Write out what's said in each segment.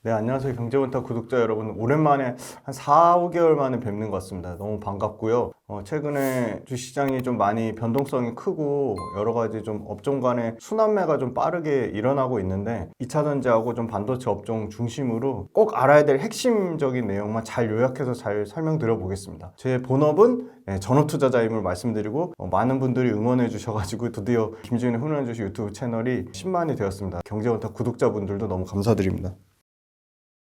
네, 안녕하세요. 경제원탁 구독자 여러분. 오랜만에 한 4, 5개월 만에 뵙는 것 같습니다. 너무 반갑고요. 최근에 주시장이 좀 많이 변동성이 크고 여러 가지 좀 업종 간의 순환매가 좀 빠르게 일어나고 있는데 2차 전지하고 좀 반도체 업종 중심으로 꼭 알아야 될 핵심적인 내용만 잘 요약해서 잘 설명드려 보겠습니다. 제 본업은 전업투자자임을 말씀드리고 많은 분들이 응원해 주셔가지고 드디어 김지훈의 훈훈한 주식 유튜브 채널이 10만이 되었습니다. 경제원탁 구독자분들도 너무 감사드립니다.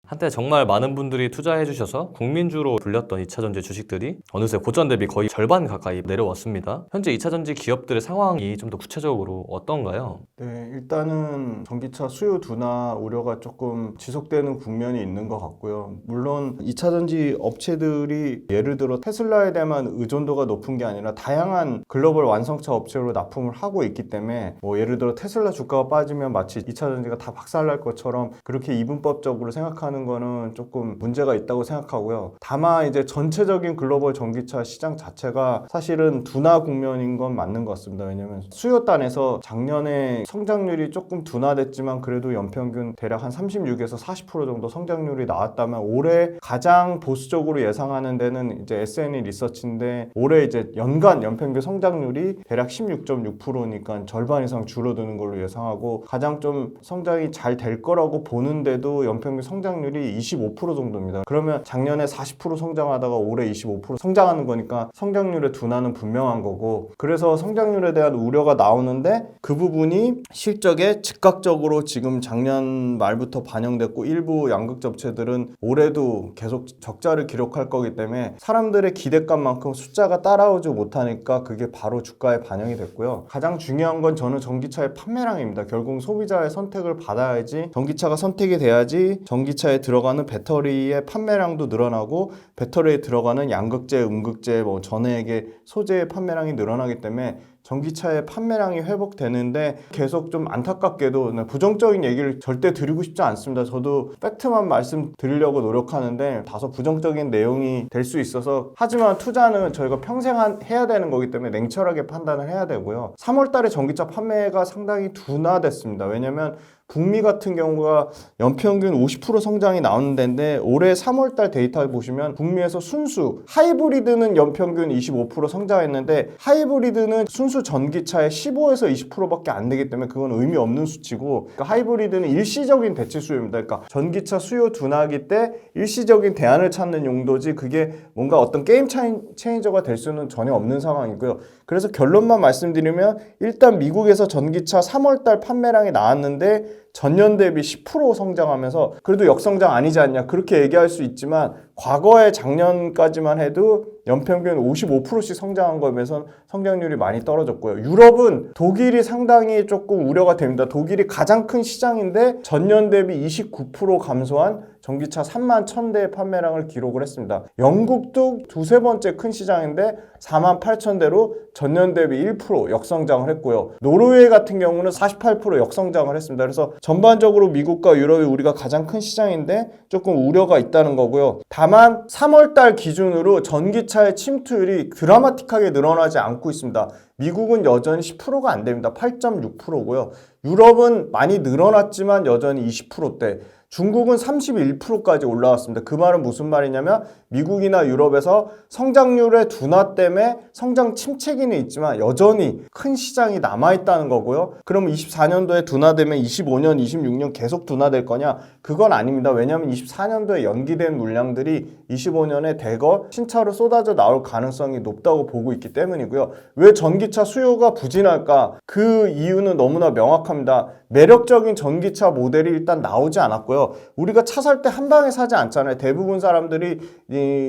한때 정말 많은 분들이 투자해 주셔서 국민주로 불렸던 2차전지 주식들이 어느새 고점 대비 거의 절반 가까이 내려왔습니다. 현재 2차전지 기업들의 상황이 좀 더 구체적으로 어떤가요? 네, 일단은 전기차 수요 둔화 우려가 조금 지속되는 국면이 있는 것 같고요. 물론 2차전지 업체들이 예를 들어 테슬라에 대한 의존도가 높은 게 아니라 다양한 글로벌 완성차 업체로 납품을 하고 있기 때문에 예를 들어 테슬라 주가가 빠지면 마치 2차전지가 다 박살날 것처럼 그렇게 이분법적으로 생각하는 거는 조금 문제가 있다고 생각하고요. 다만 이제 전체적인 글로벌 전기차 시장 자체가 사실은 둔화 국면인 건 맞는 것 같습니다. 왜냐면 수요단에서 작년에 성장률이 조금 둔화됐지만 그래도 연평균 대략 한 36에서 40% 정도 성장률이 나왔다면 올해 가장 보수적으로 예상하는 데는 이제 S&P 리서치인데 올해 이제 연간 연평균 성장률이 대략 16.6%니까 절반 이상 줄어드는 걸로 예상하고 가장 좀 성장이 잘 될 거라고 보는데도 연평균 성장률이 25% 정도입니다. 그러면 작년에 40% 성장하다가 올해 25% 성장하는 거니까 성장률의 둔화는 분명한 거고 그래서 성장률에 대한 우려가 나오는데 그 부분이 실적에 즉각적으로 지금 작년 말부터 반영됐고 일부 양극재 업체들은 올해도 계속 적자를 기록할 거기 때문에 사람들의 기대감만큼 숫자가 따라오지 못하니까 그게 바로 주가에 반영이 됐고요. 가장 중요한 건 저는 전기차의 판매량입니다. 결국 소비자의 선택을 받아야지 전기차가 선택이 돼야지 전기차에 들어가는 배터리의 판매량도 늘어나고 배터리에 들어가는 양극재, 음극재, 전해액의 소재의 판매량이 늘어나기 때문에 전기차의 판매량이 회복되는데 계속 좀 안타깝게도 부정적인 얘기를 절대 드리고 싶지 않습니다. 저도 팩트만 말씀드리려고 노력하는데 다소 부정적인 내용이 될 수 있어서 하지만 투자는 저희가 평생 해야 되는 거기 때문에 냉철하게 판단을 해야 되고요. 3월 달에 전기차 판매가 상당히 둔화됐습니다. 왜냐면 북미 같은 경우가 연평균 50% 성장이 나오는 데인데 올해 3월달 데이터 보시면 북미에서 순수 하이브리드는 연평균 25% 성장했는데 하이브리드는 순수 전기차의 15에서 20%밖에 안 되기 때문에 그건 의미 없는 수치고 그러니까 하이브리드는 일시적인 대체 수요입니다. 그러니까 전기차 수요 둔화기 때 일시적인 대안을 찾는 용도지 그게 뭔가 어떤 게임 체인저가 될 수는 전혀 없는 상황이고요. 그래서 결론만 말씀드리면 일단 미국에서 전기차 3월달 판매량이 나왔는데 전년 대비 10% 성장하면서 그래도 역성장 아니지 않냐 그렇게 얘기할 수 있지만 과거에 작년까지만 해도 연평균 55%씩 성장한 거에 비해서 성장률이 많이 떨어졌고요. 유럽은 독일이 상당히 조금 우려가 됩니다. 독일이 가장 큰 시장인데 전년 대비 29% 감소한 전기차 3만 1,000대의 판매량을 기록을 했습니다. 영국도 두세 번째 큰 시장인데 4만 8,000대로 전년 대비 1% 역성장을 했고요. 노르웨이 같은 경우는 48% 역성장을 했습니다. 그래서 전반적으로 미국과 유럽이 우리가 가장 큰 시장인데 조금 우려가 있다는 거고요. 다만 3월달 기준으로 전기차의 침투율이 드라마틱하게 늘어나지 않고 있습니다. 미국은 여전히 10%가 안 됩니다. 8.6%고요. 유럽은 많이 늘어났지만 여전히 20%대. 중국은 31%까지 올라왔습니다. 그 말은 무슨 말이냐면 미국이나 유럽에서 성장률의 둔화 때문에 성장 침체기는 있지만 여전히 큰 시장이 남아있다는 거고요. 그러면 24년도에 둔화되면 25년, 26년 계속 둔화될 거냐? 그건 아닙니다. 왜냐하면 24년도에 연기된 물량들이 25년에 대거 신차로 쏟아져 나올 가능성이 높다고 보고 있기 때문이고요. 왜 전기차 수요가 부진할까? 그 이유는 너무나 명확합니다. 매력적인 전기차 모델이 일단 나오지 않았고요. 우리가 차 살 때 한 방에 사지 않잖아요. 대부분 사람들이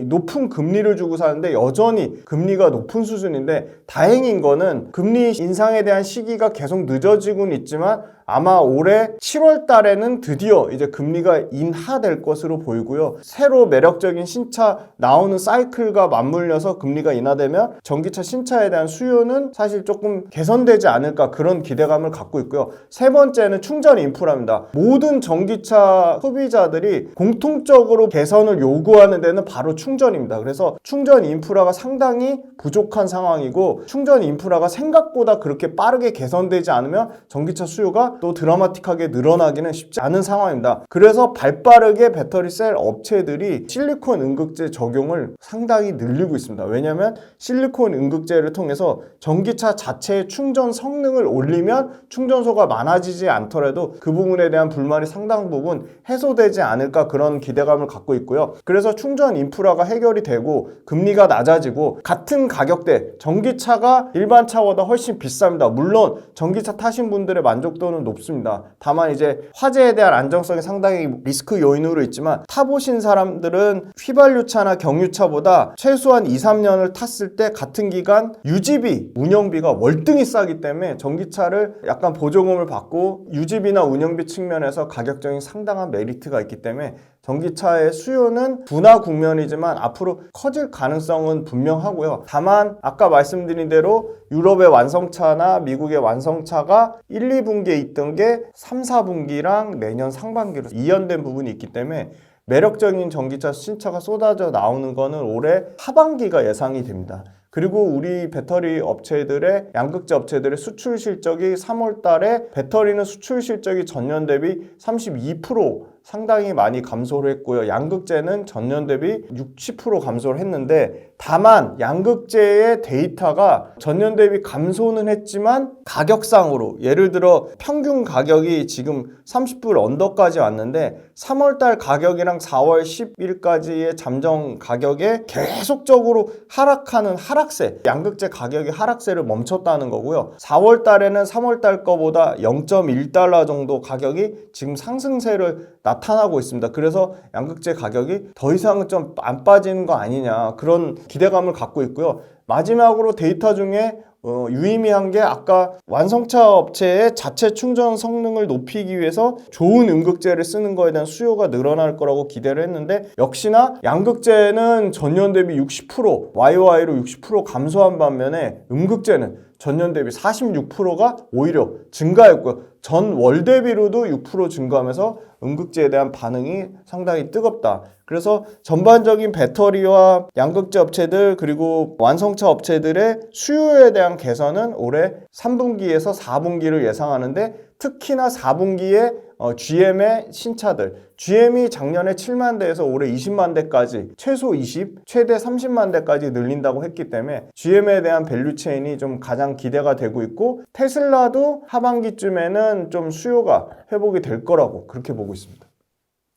높은 금리를 주고 사는데 여전히 금리가 높은 수준인데 다행인 거는 금리 인상에 대한 시기가 계속 늦어지고는 있지만 아마 올해 7월 달에는 드디어 이제 금리가 인하될 것으로 보이고요. 새로 매력적인 신차 나오는 사이클과 맞물려서 금리가 인하되면 전기차 신차에 대한 수요는 사실 조금 개선되지 않을까 그런 기대감을 갖고 있고요. 세 번째 번째는 충전 인프라입니다. 모든 전기차 소비자들이 공통적으로 개선을 요구하는 데는 바로 충전입니다. 그래서 충전 인프라가 상당히 부족한 상황이고, 충전 인프라가 생각보다 그렇게 빠르게 개선되지 않으면 전기차 수요가 또 드라마틱하게 늘어나기는 쉽지 않은 상황입니다. 그래서 발빠르게 배터리셀 업체들이 실리콘 음극재 적용을 상당히 늘리고 있습니다. 왜냐하면 실리콘 음극재를 통해서 전기차 자체의 충전 성능을 올리면 충전소가 많아지지 않더라도 그 부분에 대한 불만이 상당 부분 해소되지 않을까, 그런 기대감을 갖고 있고요. 그래서 충전 인프라가 해결이 되고 금리가 낮아지고 같은 가격대, 전기차가 일반 차보다 훨씬 비쌉니다. 물론 전기차 타신 분들의 만족도는 높습니다. 다만 이제 화재에 대한 안정성이 상당히 리스크 요인으로 있지만, 타보신 사람들은 휘발유차나 경유차보다 최소한 2, 3년을 탔을 때 같은 기간 유지비, 운영비가 월등히 싸기 때문에 전기차를 약간 보조금을 받고 유지비나 운영비 측면에서 가격적인 상당한 메리트가 있기 때문에 전기차의 수요는 둔화 국면이지만 앞으로 커질 가능성은 분명하고요. 다만 아까 말씀드린 대로 유럽의 완성차나 미국의 완성차가 1, 2분기에 있던 게 3, 4분기랑 내년 상반기로 이연된 부분이 있기 때문에 매력적인 전기차 신차가 쏟아져 나오는 거는 올해 하반기가 예상이 됩니다. 그리고 우리 배터리 업체들의, 양극재 업체들의 수출 실적이 3월 달에 배터리는 수출 실적이 전년 대비 32% 상당히 많이 감소를 했고요. 양극재는 전년 대비 60% 감소를 했는데, 다만 양극재의 데이터가 전년 대비 감소는 했지만 가격상으로, 예를 들어 평균 가격이 지금 30불 언더까지 왔는데 3월달 가격이랑 4월 10일까지의 잠정 가격에 계속적으로 하락하는 하락세, 양극재 가격이 하락세를 멈췄다는 거고요. 4월달에는 3월달 거보다 0.1달러 정도 가격이 지금 상승세를 나타나고 있습니다. 그래서 양극재 가격이 더 이상은 좀 안 빠지는 거 아니냐, 그런 기대감을 갖고 있고요. 마지막으로 데이터 중에 유의미한 게, 아까 완성차 업체의 자체 충전 성능을 높이기 위해서 좋은 음극재를 쓰는 거에 대한 수요가 늘어날 거라고 기대를 했는데, 역시나 양극재는 전년 대비 60%, YOY로 60% 감소한 반면에 음극재는 전년 대비 46%가 오히려 증가했고요. 전 월 대비로도 6% 증가하면서 음극재에 대한 반응이 상당히 뜨겁다. 그래서 전반적인 배터리와 양극재 업체들, 그리고 완성차 업체들의 수요에 대한 개선은 올해 3분기에서 4분기를 예상하는데, 특히나 4분기에 GM의 신차들, GM이 작년에 7만 대에서 올해 20만 대까지, 최소 20, 최대 30만 대까지 늘린다고 했기 때문에 GM에 대한 밸류체인이 좀 가장 기대가 되고 있고, 테슬라도 하반기쯤에는 좀 수요가 회복이 될 거라고 그렇게 보고 있습니다.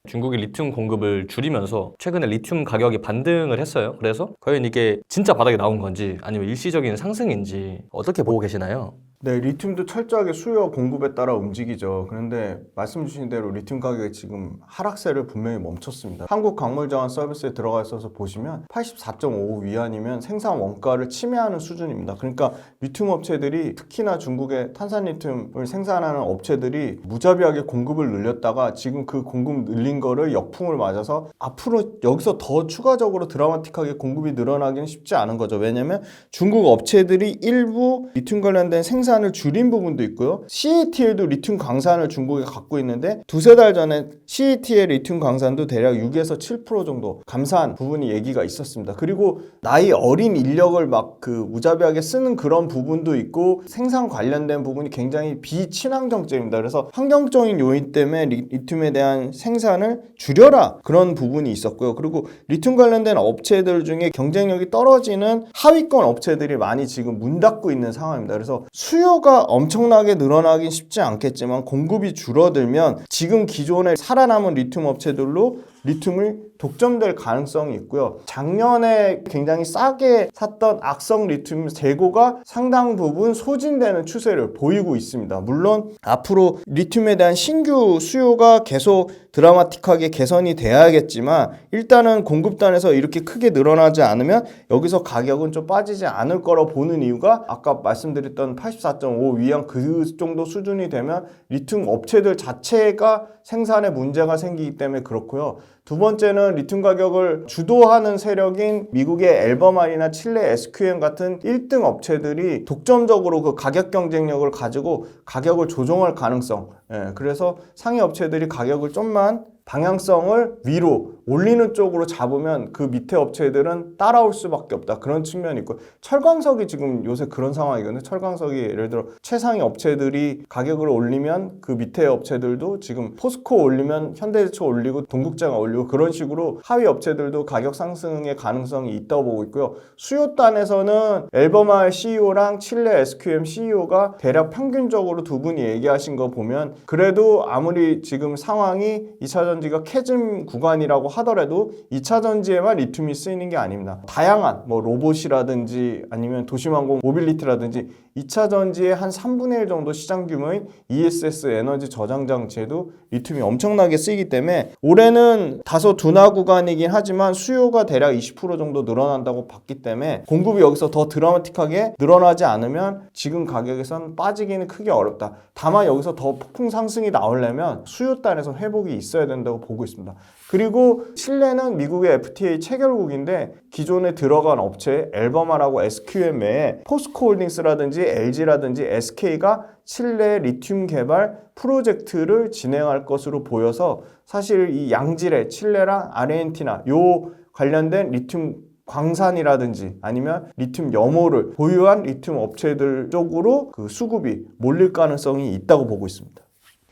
중국이 리튬 공급을 줄이면서 최근에 리튬 가격이 반등을 했어요. 그래서 과연 이게 진짜 바닥에 나온 건지 아니면 일시적인 상승인지 어떻게 보고 계시나요? 네, 리튬도 철저하게 수요와 공급에 따라 움직이죠. 그런데 말씀 주신 대로 리튬 가격이 지금 하락세를 분명히 멈췄습니다. 한국광물자원 서비스에 들어가 있어서 보시면 84.5 위안이면 생산 원가를 침해하는 수준입니다. 그러니까 리튬 업체들이, 특히나 중국의 탄산 리튬을 생산하는 업체들이 무자비하게 공급을 늘렸다가 지금 그 공급 늘린 거를 역풍을 맞아서 앞으로 여기서 더 추가적으로 드라마틱하게 공급이 늘어나기는 쉽지 않은 거죠. 왜냐면 중국 업체들이 일부 리튬 관련된 생산을 줄인 부분도 있고요. CATL도 리튬 광산을 중국에 갖고 있는데 두세 달 전에 CATL 리튬 광산도 대략 6에서 7% 정도 감소한 부분이 얘기가 있었습니다. 그리고 나이 어린 인력을 막 무자비하게 쓰는 그런 부분도 있고, 생산 관련된 부분이 굉장히 비친환경적입니다. 그래서 환경적인 요인 때문에 리튬에 대한 생산을 줄여라, 그런 부분이 있었고요. 그리고 리튬 관련된 업체들 중에 경쟁력이 떨어지는 하위권 업체들이 많이 지금 문 닫고 있는 상황입니다. 그래서 수요가 엄청나게 늘어나긴 쉽지 않겠지만 공급이 줄어들면 지금 기존에 살아남은 리튬 업체들로 리튬을 독점될 가능성이 있고요. 작년에 굉장히 싸게 샀던 악성 리튬 재고가 상당 부분 소진되는 추세를 보이고 있습니다. 물론 앞으로 리튬에 대한 신규 수요가 계속 드라마틱하게 개선이 돼야겠지만, 일단은 공급단에서 이렇게 크게 늘어나지 않으면 여기서 가격은 좀 빠지지 않을 거라 보는 이유가, 아까 말씀드렸던 84.5 위안 그 정도 수준이 되면 리튬 업체들 자체가 생산에 문제가 생기기 때문에 그렇고요. 두 번째는 리튬 가격을 주도하는 세력인 미국의 엘버말이나 칠레 SQM 같은 1등 업체들이 독점적으로 그 가격 경쟁력을 가지고 가격을 조정할 가능성. 그래서 상위 업체들이 가격을 좀만 방향성을 위로 올리는 쪽으로 잡으면 그 밑에 업체들은 따라올 수밖에 없다. 그런 측면이 있고, 철광석이 지금 요새 그런 상황이거든요. 철광석이 예를 들어 최상위 업체들이 가격을 올리면 그 밑에 업체들도 지금 포스코 올리면 현대제철 올리고 동국제가 올리고 그런 식으로 하위 업체들도 가격 상승의 가능성이 있다고 보고 있고요. 수요단에서는 엘버말 CEO랑 칠레 SQM CEO가 대략 평균적으로 두 분이 얘기하신 거 보면 그래도 아무리 지금 상황이 2차 전지가 캐즘 구간이라고 하더라도 2차 전지에만 리튬이 쓰이는 게 아닙니다. 다양한 뭐 로봇이라든지 아니면 도시망공 모빌리티라든지 2차 전지의 한 3분의 1 정도 시장 규모인 ESS 에너지 저장 장치에도 리튬이 엄청나게 쓰이기 때문에 올해는 다소 둔화 구간이긴 하지만 수요가 대략 20% 정도 늘어난다고 봤기 때문에 공급이 여기서 더 드라마틱하게 늘어나지 않으면 지금 가격에선 빠지기는 크게 어렵다. 다만 여기서 더 폭풍 상승이 나오려면 수요단에서 회복이 있어야 된다고 보고 있습니다. 그리고 칠레는 미국의 FTA 체결국인데 기존에 들어간 업체 엘버말하고 SQM 외에 포스코홀딩스라든지 LG라든지 SK가 칠레 리튬 개발 프로젝트를 진행할 것으로 보여서 사실 이 양질의 칠레랑 아르헨티나 요 관련된 리튬 광산이라든지 아니면 리튬 염호를 보유한 리튬 업체들 쪽으로 그 수급이 몰릴 가능성이 있다고 보고 있습니다.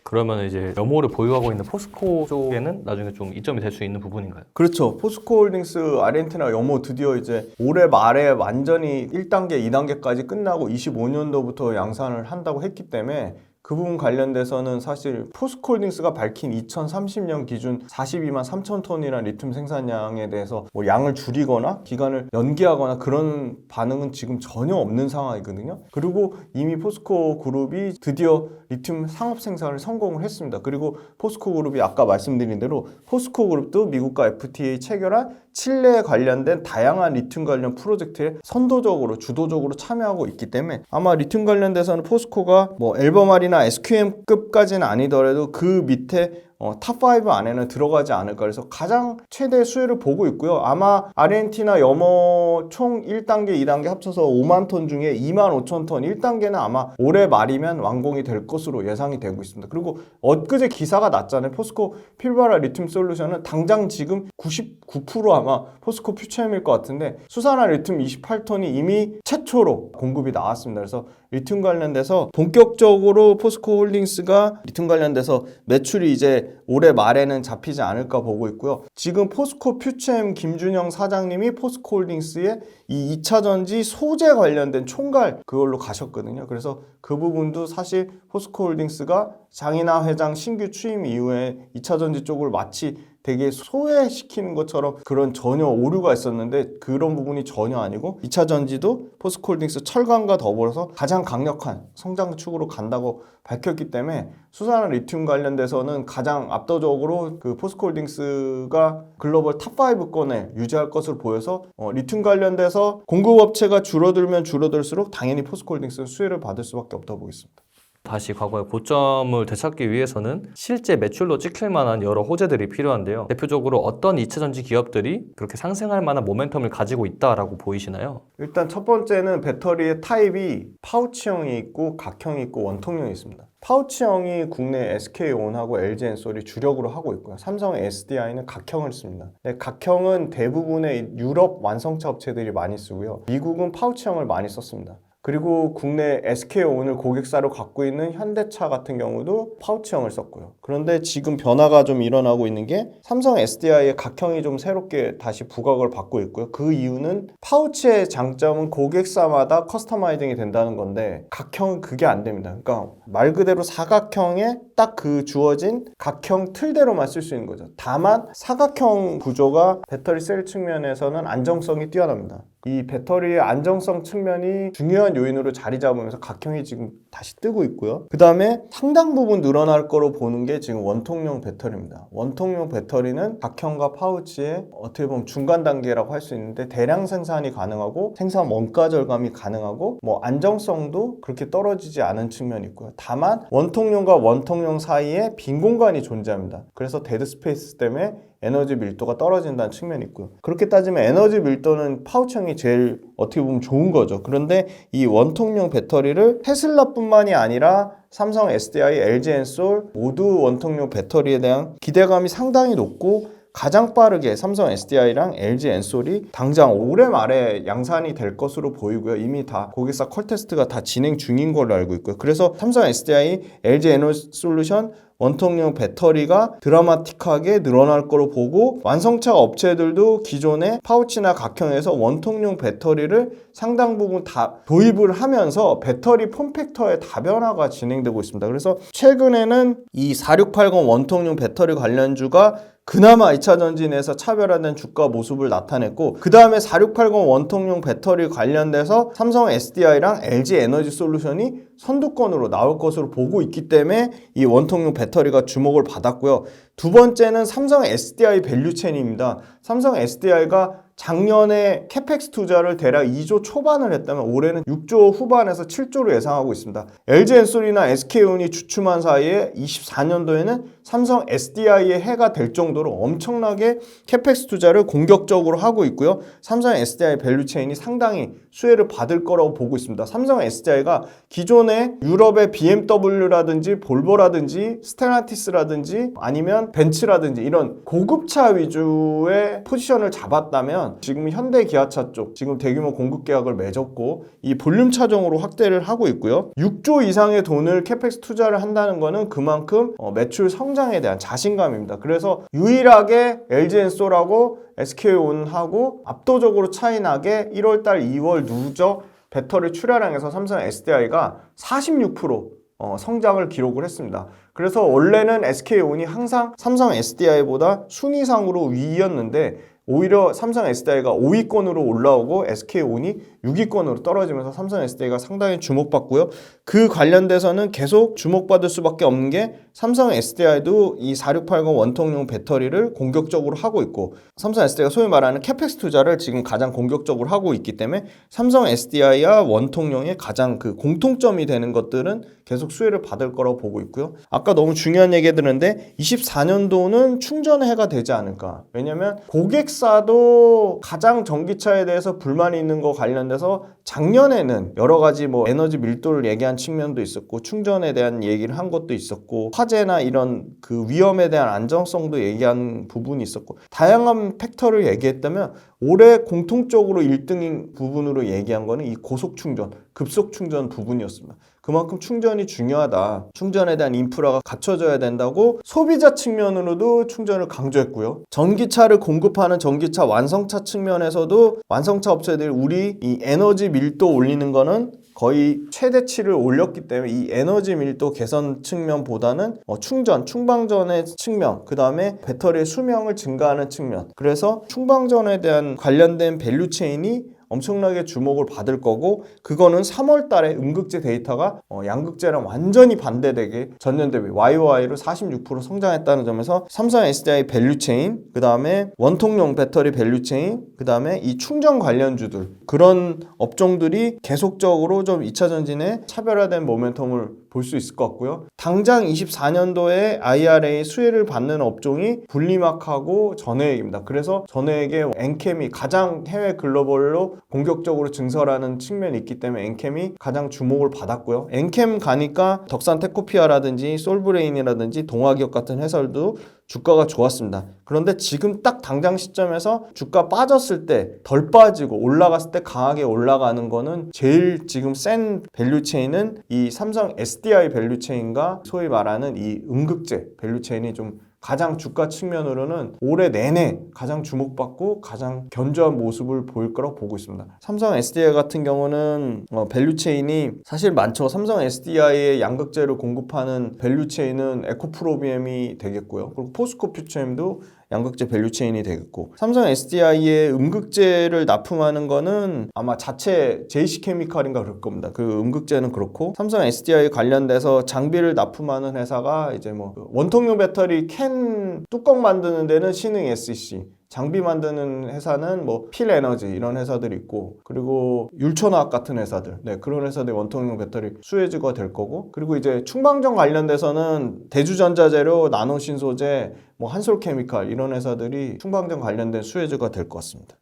그러면 이제 염호를 보유하고 있는 포스코 쪽에는 나중에 좀 이점이 될 수 있는 부분인가요? 그렇죠. 포스코홀딩스 아르헨티나 염호 드디어 이제 올해 말에 완전히 1단계, 2단계까지 끝나고 25년도부터 양산을 한다고 했기 때문에 그 부분 관련돼서는 사실 포스코홀딩스가 밝힌 2030년 기준 42만 3천 톤이라는 리튬 생산량에 대해서 뭐 양을 줄이거나 기간을 연기하거나 그런 반응은 지금 전혀 없는 상황이거든요. 그리고 이미 포스코 그룹이 드디어 리튬 상업 생산을 성공을 했습니다. 그리고 포스코 그룹이 아까 말씀드린 대로 포스코 그룹도 미국과 FTA 체결한 칠레에 관련된 다양한 리튬 관련 프로젝트에 선도적으로 주도적으로 참여하고 있기 때문에 아마 리튬 관련돼서는 포스코가 뭐 엘버말이나 SQM급까지는 아니더라도 그 밑에 탑5 안에는 들어가지 않을까. 그래서 가장 최대 수요를 보고 있고요. 아마 아르헨티나 염호 총 1단계, 2단계 합쳐서 5만 톤 중에 2만 5천 톤 1단계는 아마 올해 말이면 완공이 될 것으로 예상이 되고 있습니다. 그리고 엊그제 기사가 났잖아요. 포스코 필바라 리튬 솔루션은 당장 지금 99% 아마 포스코 퓨처엠일 것 같은데 수산화 리튬 28톤이 이미 최초로 공급이 나왔습니다. 그래서 리튬 관련돼서 본격적으로 포스코 홀딩스가 리튬 관련돼서 매출이 이제 올해 말에는 잡히지 않을까 보고 있고요. 지금 포스코 퓨처엠 김준영 사장님이 포스코 홀딩스의 이 2차 전지 소재 관련된 총괄 그걸로 가셨거든요. 그래서 그 부분도 사실 포스코 홀딩스가 장인하 회장 신규 취임 이후에 2차 전지 쪽을 마치 되게 소외시키는 것처럼 그런 전혀 오류가 있었는데 그런 부분이 전혀 아니고 2차 전지도 포스코홀딩스 철강과 더불어서 가장 강력한 성장축으로 간다고 밝혔기 때문에 수산화 리튬 관련돼서는 가장 압도적으로 그 포스코홀딩스가 글로벌 탑5권에 유지할 것으로 보여서 리튬 관련돼서 공급업체가 줄어들면 줄어들수록 당연히 포스코홀딩스는 수혜를 받을 수밖에 없다고 보겠습니다. 다시 과거의 고점을 되찾기 위해서는 실제 매출로 찍힐 만한 여러 호재들이 필요한데요. 대표적으로 어떤 2차전지 기업들이 그렇게 상승할 만한 모멘텀을 가지고 있다라고 보이시나요? 일단 첫 번째는 배터리의 타입이 파우치형이 있고 각형이 있고 원통형이 있습니다. 파우치형이 국내 SK온하고 LG엔솔이 주력으로 하고 있고요. 삼성의 SDI는 각형을 씁니다. 각형은 대부분의 유럽 완성차 업체들이 많이 쓰고요. 미국은 파우치형을 많이 썼습니다. 그리고 국내 SK온을 고객사로 갖고 있는 현대차 같은 경우도 파우치형을 썼고요. 그런데 지금 변화가 좀 일어나고 있는 게 삼성 SDI의 각형이 좀 새롭게 다시 부각을 받고 있고요. 그 이유는 파우치의 장점은 고객사마다 커스터마이징이 된다는 건데 각형은 그게 안 됩니다. 그러니까 말 그대로 사각형에 딱 그 주어진 각형 틀대로만 쓸 수 있는 거죠. 다만 사각형 구조가 배터리 셀 측면에서는 안정성이 뛰어납니다. 이 배터리의 안정성 측면이 중요한 요인으로 자리 잡으면서 각형이 지금 다시 뜨고 있고요. 그 다음에 상당 부분 늘어날 거로 보는 게 지금 원통용 배터리입니다. 원통용 배터리는 각형과 파우치의 어떻게 보면 중간 단계라고 할 수 있는데 대량 생산이 가능하고 생산 원가 절감이 가능하고 뭐 안정성도 그렇게 떨어지지 않은 측면이 있고요. 다만 원통용과 원통용 사이에 빈 공간이 존재합니다. 그래서 데드 스페이스 때문에 에너지 밀도가 떨어진다는 측면이 있고요. 그렇게 따지면 에너지 밀도는 파우치형이 제일 어떻게 보면 좋은 거죠. 그런데 이 원통용 배터리를 테슬라뿐만이 아니라 삼성 SDI, LG 엔솔 모두 원통용 배터리에 대한 기대감이 상당히 높고 가장 빠르게 삼성 SDI랑 LG 엔솔이 당장 올해 말에 양산이 될 것으로 보이고요. 이미 다 고객사 컬 테스트가 다 진행 중인 걸로 알고 있고요. 그래서 삼성 SDI, LG 에너솔루션 원통용 배터리가 드라마틱하게 늘어날 거로 보고 완성차 업체들도 기존의 파우치나 각형에서 원통용 배터리를 상당 부분 다 도입을 하면서 배터리 폼팩터의 다변화가 진행되고 있습니다. 그래서 최근에는 이 4680 원통용 배터리 관련주가 그나마 2차 전지에서 차별화된 주가 모습을 나타냈고 그 다음에 4680 원통용 배터리 관련돼서 삼성 SDI랑 LG 에너지 솔루션이 선두권으로 나올 것으로 보고 있기 때문에 이 원통용 배터리가 주목을 받았고요. 두 번째는 삼성 SDI 밸류체인입니다. 삼성 SDI가 작년에 캐펙스 투자를 대략 2조 초반을 했다면 올해는 6조 후반에서 7조로 예상하고 있습니다. LG 엔솔이나 SK온이 주춤한 사이에 24년도에는 삼성 SDI의 해가 될 정도로 엄청나게 캐펙스 투자를 공격적으로 하고 있고요. 삼성 SDI 밸류체인이 상당히 수혜를 받을 거라고 보고 있습니다. 삼성 SDI가 기존에 유럽의 BMW라든지 볼보라든지 스텔란티스라든지 아니면 벤츠라든지 이런 고급차 위주의 포지션을 잡았다면 지금 현대 기아차 쪽 지금 대규모 공급 계약을 맺었고 이 볼륨 차종으로 확대를 하고 있고요. 6조 이상의 돈을 캐펙스 투자를 한다는 거는 그만큼 매출 성장에 대한 자신감입니다. 그래서 유일하게 LG 엔솔하고 SK온하고 압도적으로 차이나게 1월달 2월 누적 배터리 출하량에서 삼성 SDI가 46% 성장을 기록을 했습니다. 그래서 원래는 SK온이 항상 삼성 SDI보다 순위상으로 위였는데 오히려 삼성 SDI가 5위권으로 올라오고 SK온이 6위권으로 떨어지면서 삼성 SDI가 상당히 주목받고요. 그 관련돼서는 계속 주목받을 수밖에 없는 게 삼성 SDI도 이 4680 원통용 배터리를 공격적으로 하고 있고 삼성 SDI가 소위 말하는 캐펙스 투자를 지금 가장 공격적으로 하고 있기 때문에 삼성 SDI와 원통용의 가장 그 공통점이 되는 것들은 계속 수혜를 받을 거라고 보고 있고요. 아까 너무 중요한 얘기 들었는데 24년도는 충전의 해가 되지 않을까. 왜냐면 고객사도 가장 전기차에 대해서 불만이 있는 거 관련돼서 작년에는 여러 가지 뭐 에너지 밀도를 얘기한 측면도 있었고 충전에 대한 얘기를 한 것도 있었고 화재나 이런 그 위험에 대한 안정성도 얘기한 부분이 있었고 다양한 팩터를 얘기했다면 올해 공통적으로 1등인 부분으로 얘기한 거는 이 고속 충전, 급속 충전 부분이었습니다. 그만큼 충전이 중요하다. 충전에 대한 인프라가 갖춰져야 된다고 소비자 측면으로도 충전을 강조했고요. 전기차를 공급하는 전기차 완성차 측면에서도 완성차 업체들이 우리 이 에너지 밀도 올리는 거는 거의 최대치를 올렸기 때문에 이 에너지 밀도 개선 측면보다는 충전, 충방전의 측면, 그 다음에 배터리의 수명을 증가하는 측면. 그래서 충방전에 대한 관련된 밸류체인이 엄청나게 주목을 받을 거고 그거는 3월 달에 음극재 데이터가 양극재랑 완전히 반대되게 전년 대비 YOY로 46% 성장했다는 점에서 삼성 SDI 밸류체인, 그 다음에 원통용 배터리 밸류체인, 그 다음에 이 충전 관련주들 그런 업종들이 계속적으로 좀 2차 전진에 차별화된 모멘텀을 볼 수 있을 것 같고요. 당장 24년도에 IRA 수혜를 받는 업종이 분리막하고 전해액입니다. 그래서 전해액에 엔캠이 가장 해외 글로벌로 공격적으로 증설하는 측면이 있기 때문에 엔캠이 가장 주목을 받았고요. 엔캠 가니까 덕산 테코피아라든지 솔브레인이라든지 동아기업 같은 회사들도 주가가 좋았습니다. 그런데 지금 딱 당장 시점에서 주가 빠졌을 때 덜 빠지고 올라갔을 때 강하게 올라가는 거는 제일 지금 센 밸류체인은 이 삼성 SDI 밸류체인과 소위 말하는 이 음극재 밸류체인이 좀 가장 주가 측면으로는 올해 내내 가장 주목받고 가장 견조한 모습을 보일 거라고 보고 있습니다. 삼성 SDI 같은 경우는 밸류체인이 사실 많죠. 삼성 SDI의 양극재를 공급하는 밸류체인은 에코프로비엠이 되겠고요. 그리고 포스코 퓨처엠도 양극재 밸류체인이 되겠고, 삼성 SDI에 음극재를 납품하는 거는 아마 자체 JC케미칼인가 그럴 겁니다. 그 음극재는 그렇고, 삼성 SDI 관련돼서 장비를 납품하는 회사가 이제 뭐 원통용 배터리 캔 뚜껑 만드는 데는 신흥 SC, 장비 만드는 회사는 뭐 필에너지 이런 회사들이 있고, 그리고 율촌화학 같은 회사들, 네, 그런 회사들이 원통용 배터리 수혜주가 될 거고, 그리고 이제 충방전 관련돼서는 대주전자재료, 나노신소재, 뭐 한솔케미칼 이런 회사들이 충방전 관련된 수혜주가 될 것 같습니다.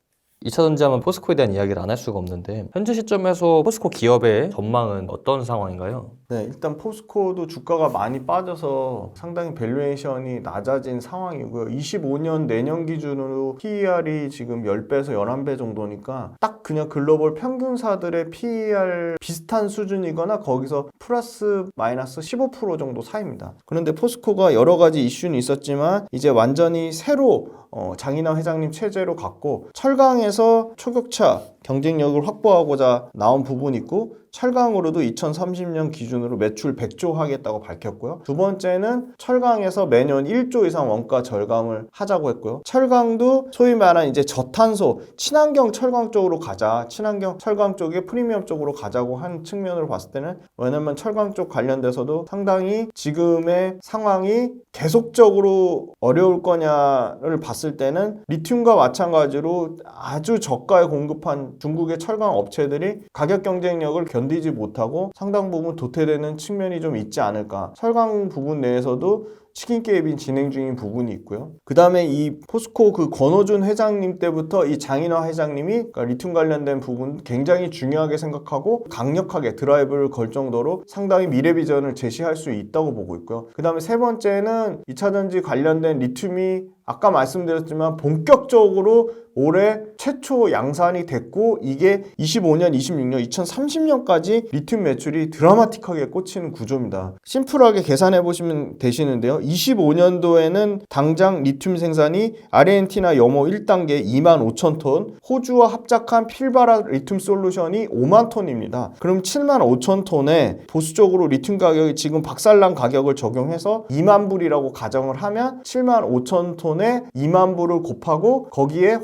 2차 전지하면 포스코에 대한 이야기를 안 할 수가 없는데 현재 시점에서 포스코 기업의 전망은 어떤 상황인가요? 네, 일단 포스코도 주가가 많이 빠져서 상당히 밸류에이션이 낮아진 상황이고요. 25년 내년 기준으로 PER이 지금 10배에서 11배 정도니까 딱 그냥 글로벌 평균사들의 PER 비슷한 수준이거나 거기서 플러스 마이너스 15% 정도 사이입니다. 그런데 포스코가 여러 가지 이슈는 있었지만 이제 완전히 새로 장인환 회장님 체제로 갔고, 철강에서 초격차 경쟁력을 확보하고자 나온 부분이 있고, 철강으로도 2030년 기준으로 매출 100조 하겠다고 밝혔고요. 두 번째는 철강에서 매년 1조 이상 원가 절감을 하자고 했고요. 철강도 소위 말하는 이제 저탄소, 친환경 철강 쪽으로 가자, 친환경 철강 쪽에 프리미엄 쪽으로 가자고 한 측면으로 봤을 때는, 왜냐면 철강 쪽 관련돼서도 상당히 지금의 상황이 계속적으로 어려울 거냐를 봤을 때는 리튬과 마찬가지로 아주 저가에 공급한 중국의 철강 업체들이 가격 경쟁력을 견디지 못하고 상당 부분 도태되는 측면이 좀 있지 않을까. 철강 부분 내에서도 치킨 게임이 진행 중인 부분이 있고요. 그 다음에 이 포스코 그 권호준 회장님 때부터 이 장인환 회장님이 그러니까 리튬 관련된 부분 굉장히 중요하게 생각하고 강력하게 드라이브를 걸 정도로 상당히 미래 비전을 제시할 수 있다고 보고 있고요. 그 다음에 세 번째는 2차전지 관련된 리튬이 아까 말씀드렸지만 본격적으로 올해 최초 양산이 됐고, 이게 25년, 26년, 2030년까지 리튬 매출이 드라마틱하게 꽂히는 구조입니다. 심플하게 계산해 보시면 되시는데요. 25년도에는 당장 리튬 생산이 아르헨티나 염호 1단계 25,000톤, 호주와 합작한 필바라 리튬 솔루션이 5만 톤입니다. 그럼 7만 5천 톤에 보수적으로 리튬 가격이 지금 박살난 가격을 적용해서 2만 불이라고 가정을 하면 7만 5천 톤에 2만 불을 곱하고 거기에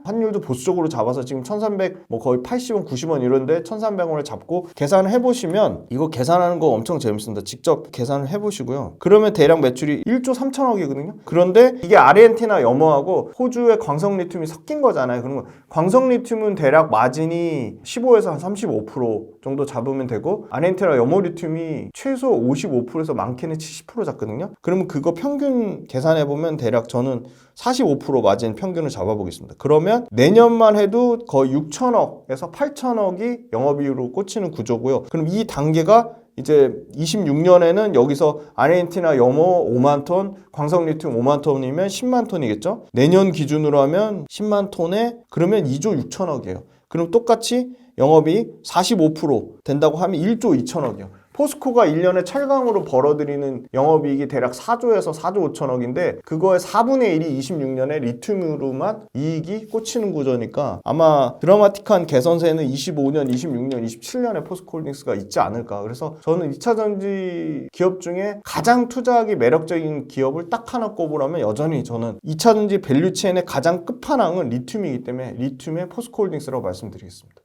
환율도 보수적으로 잡아서 지금 1,300 뭐 거의 80원, 90원 이런데 1,300원을 잡고 계산을 해보시면, 이거 계산하는 거 엄청 재밌습니다. 직접 계산을 해보시고요. 그러면 대략 매출이 1조 3천억이거든요. 그런데 이게 아르헨티나 염호하고 호주의 광석 리튬이 섞인 거잖아요. 그러면 광석 리튬은 대략 마진이 15에서 한 35% 정도 잡으면 되고, 아르헨티나 염호 리튬이 최소 55%에서 많게는 70% 잡거든요. 그러면 그거 평균 계산해보면 대략 저는 45% 마진 평균을 잡아보겠습니다. 그러면 내년만 해도 거의 6천억에서 8천억이 영업이익으로 꽂히는 구조고요. 그럼 이 단계가 이제 26년에는 여기서 아르헨티나 염호 5만 톤, 광석 리튬 5만 톤이면 10만 톤이겠죠? 내년 기준으로 하면 10만 톤에 그러면 2조 6천억이에요. 그럼 똑같이 영업이익 45% 된다고 하면 1조 2천억이요. 포스코가 1년에 철강으로 벌어들이는 영업이익이 대략 4조에서 4조 5천억인데 그거의 4분의 1이 26년에 리튬으로만 이익이 꽂히는 구조니까 아마 드라마틱한 개선세는 25년, 26년, 27년에 포스코홀딩스가 있지 않을까. 그래서 저는 2차전지 기업 중에 가장 투자하기 매력적인 기업을 딱 하나 꼽으라면 여전히 저는 2차전지 밸류체인의 가장 끝판왕은 리튬이기 때문에 리튬의 포스코홀딩스라고 말씀드리겠습니다.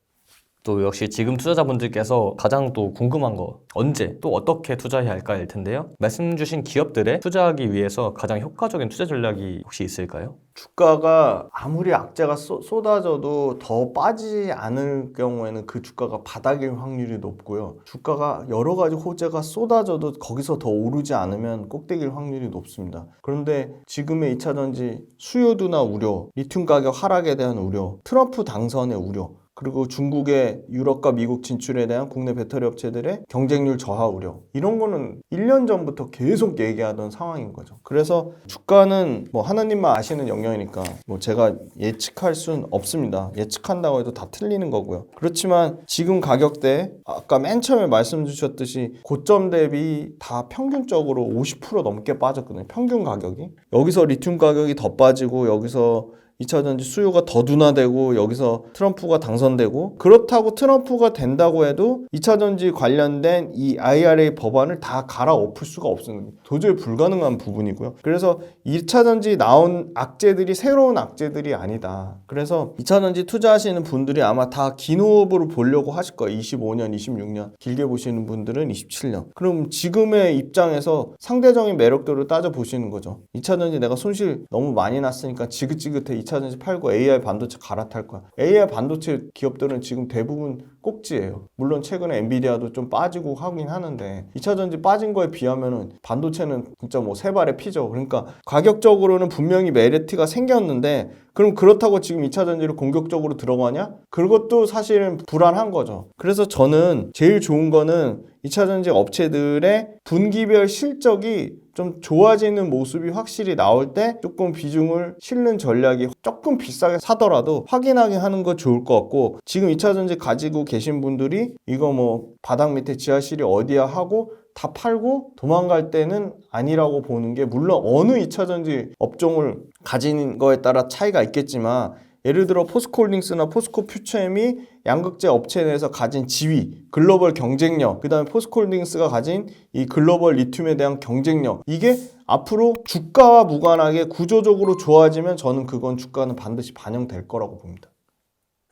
또 역시 지금 투자자분들께서 가장 또 궁금한 거, 언제 또 어떻게 투자해야 할까일 텐데요. 말씀 주신 기업들에 투자하기 위해서 가장 효과적인 투자 전략이 혹시 있을까요? 주가가 아무리 악재가 쏟아져도 더 빠지지 않을 경우에는 그 주가가 바닥일 확률이 높고요. 주가가 여러 가지 호재가 쏟아져도 거기서 더 오르지 않으면 꼭대기일 확률이 높습니다. 그런데 지금의 2차전지 수요도나 우려, 리튬 가격 하락에 대한 우려, 트럼프 당선의 우려, 그리고 중국의 유럽과 미국 진출에 대한 국내 배터리 업체들의 경쟁률 저하 우려, 이런 거는 1년 전부터 계속 얘기하던 상황인 거죠. 그래서 주가는 뭐 하나님만 아시는 영역이니까 뭐 제가 예측할 수는 없습니다. 예측한다고 해도 다 틀리는 거고요. 그렇지만 지금 가격대 아까 맨 처음에 말씀 주셨듯이 고점 대비 다 평균적으로 50% 넘게 빠졌거든요. 평균 가격이. 여기서 리튬 가격이 더 빠지고 여기서 2차전지 수요가 더 둔화되고 여기서 트럼프가 당선되고 그렇다고 트럼프가 된다고 해도 2차전지 관련된 이 IRA 법안을 다 갈아엎을 수가 없는 도저히 불가능한 부분이고요. 그래서 2차전지 나온 악재들이 새로운 악재들이 아니다. 그래서 2차전지 투자하시는 분들이 아마 다 긴 호흡으로 보려고 하실 거예요. 25년, 26년. 길게 보시는 분들은 27년. 그럼 지금의 입장에서 상대적인 매력도를 따져보시는 거죠. 2차전지 내가 손실 너무 많이 났으니까 지긋지긋해 2차전지 팔고 AI 반도체 갈아탈 거야. AI 반도체 기업들은 지금 대부분 꼭지예요. 물론 최근에 엔비디아도 좀 빠지고 하긴 하는데 2차전지 빠진 거에 비하면은 반도체는 진짜 뭐 세 발의 피죠. 그러니까 가격적으로는 분명히 메리트가 생겼는데 그럼 그렇다고 지금 2차전지를 공격적으로 들어가냐? 그것도 사실은 불안한 거죠. 그래서 저는 제일 좋은 거는 2차전지 업체들의 분기별 실적이 좀 좋아지는 모습이 확실히 나올 때 조금 비중을 실는 전략이 조금 비싸게 사더라도 확인하게 하는 거 좋을 것 같고 지금 2차전지 가지고 계신 분들이 이거 뭐 바닥 밑에 지하실이 어디야 하고 다 팔고 도망갈 때는 아니라고 보는 게 물론 어느 2차전지 업종을 가진 거에 따라 차이가 있겠지만 예를 들어 포스코홀딩스나 포스코퓨처엠이 양극재 업체 내에서 가진 지위, 글로벌 경쟁력, 그 다음에 포스코홀딩스가 가진 이 글로벌 리튬에 대한 경쟁력 이게 앞으로 주가와 무관하게 구조적으로 좋아지면 저는 그건 주가는 반드시 반영될 거라고 봅니다.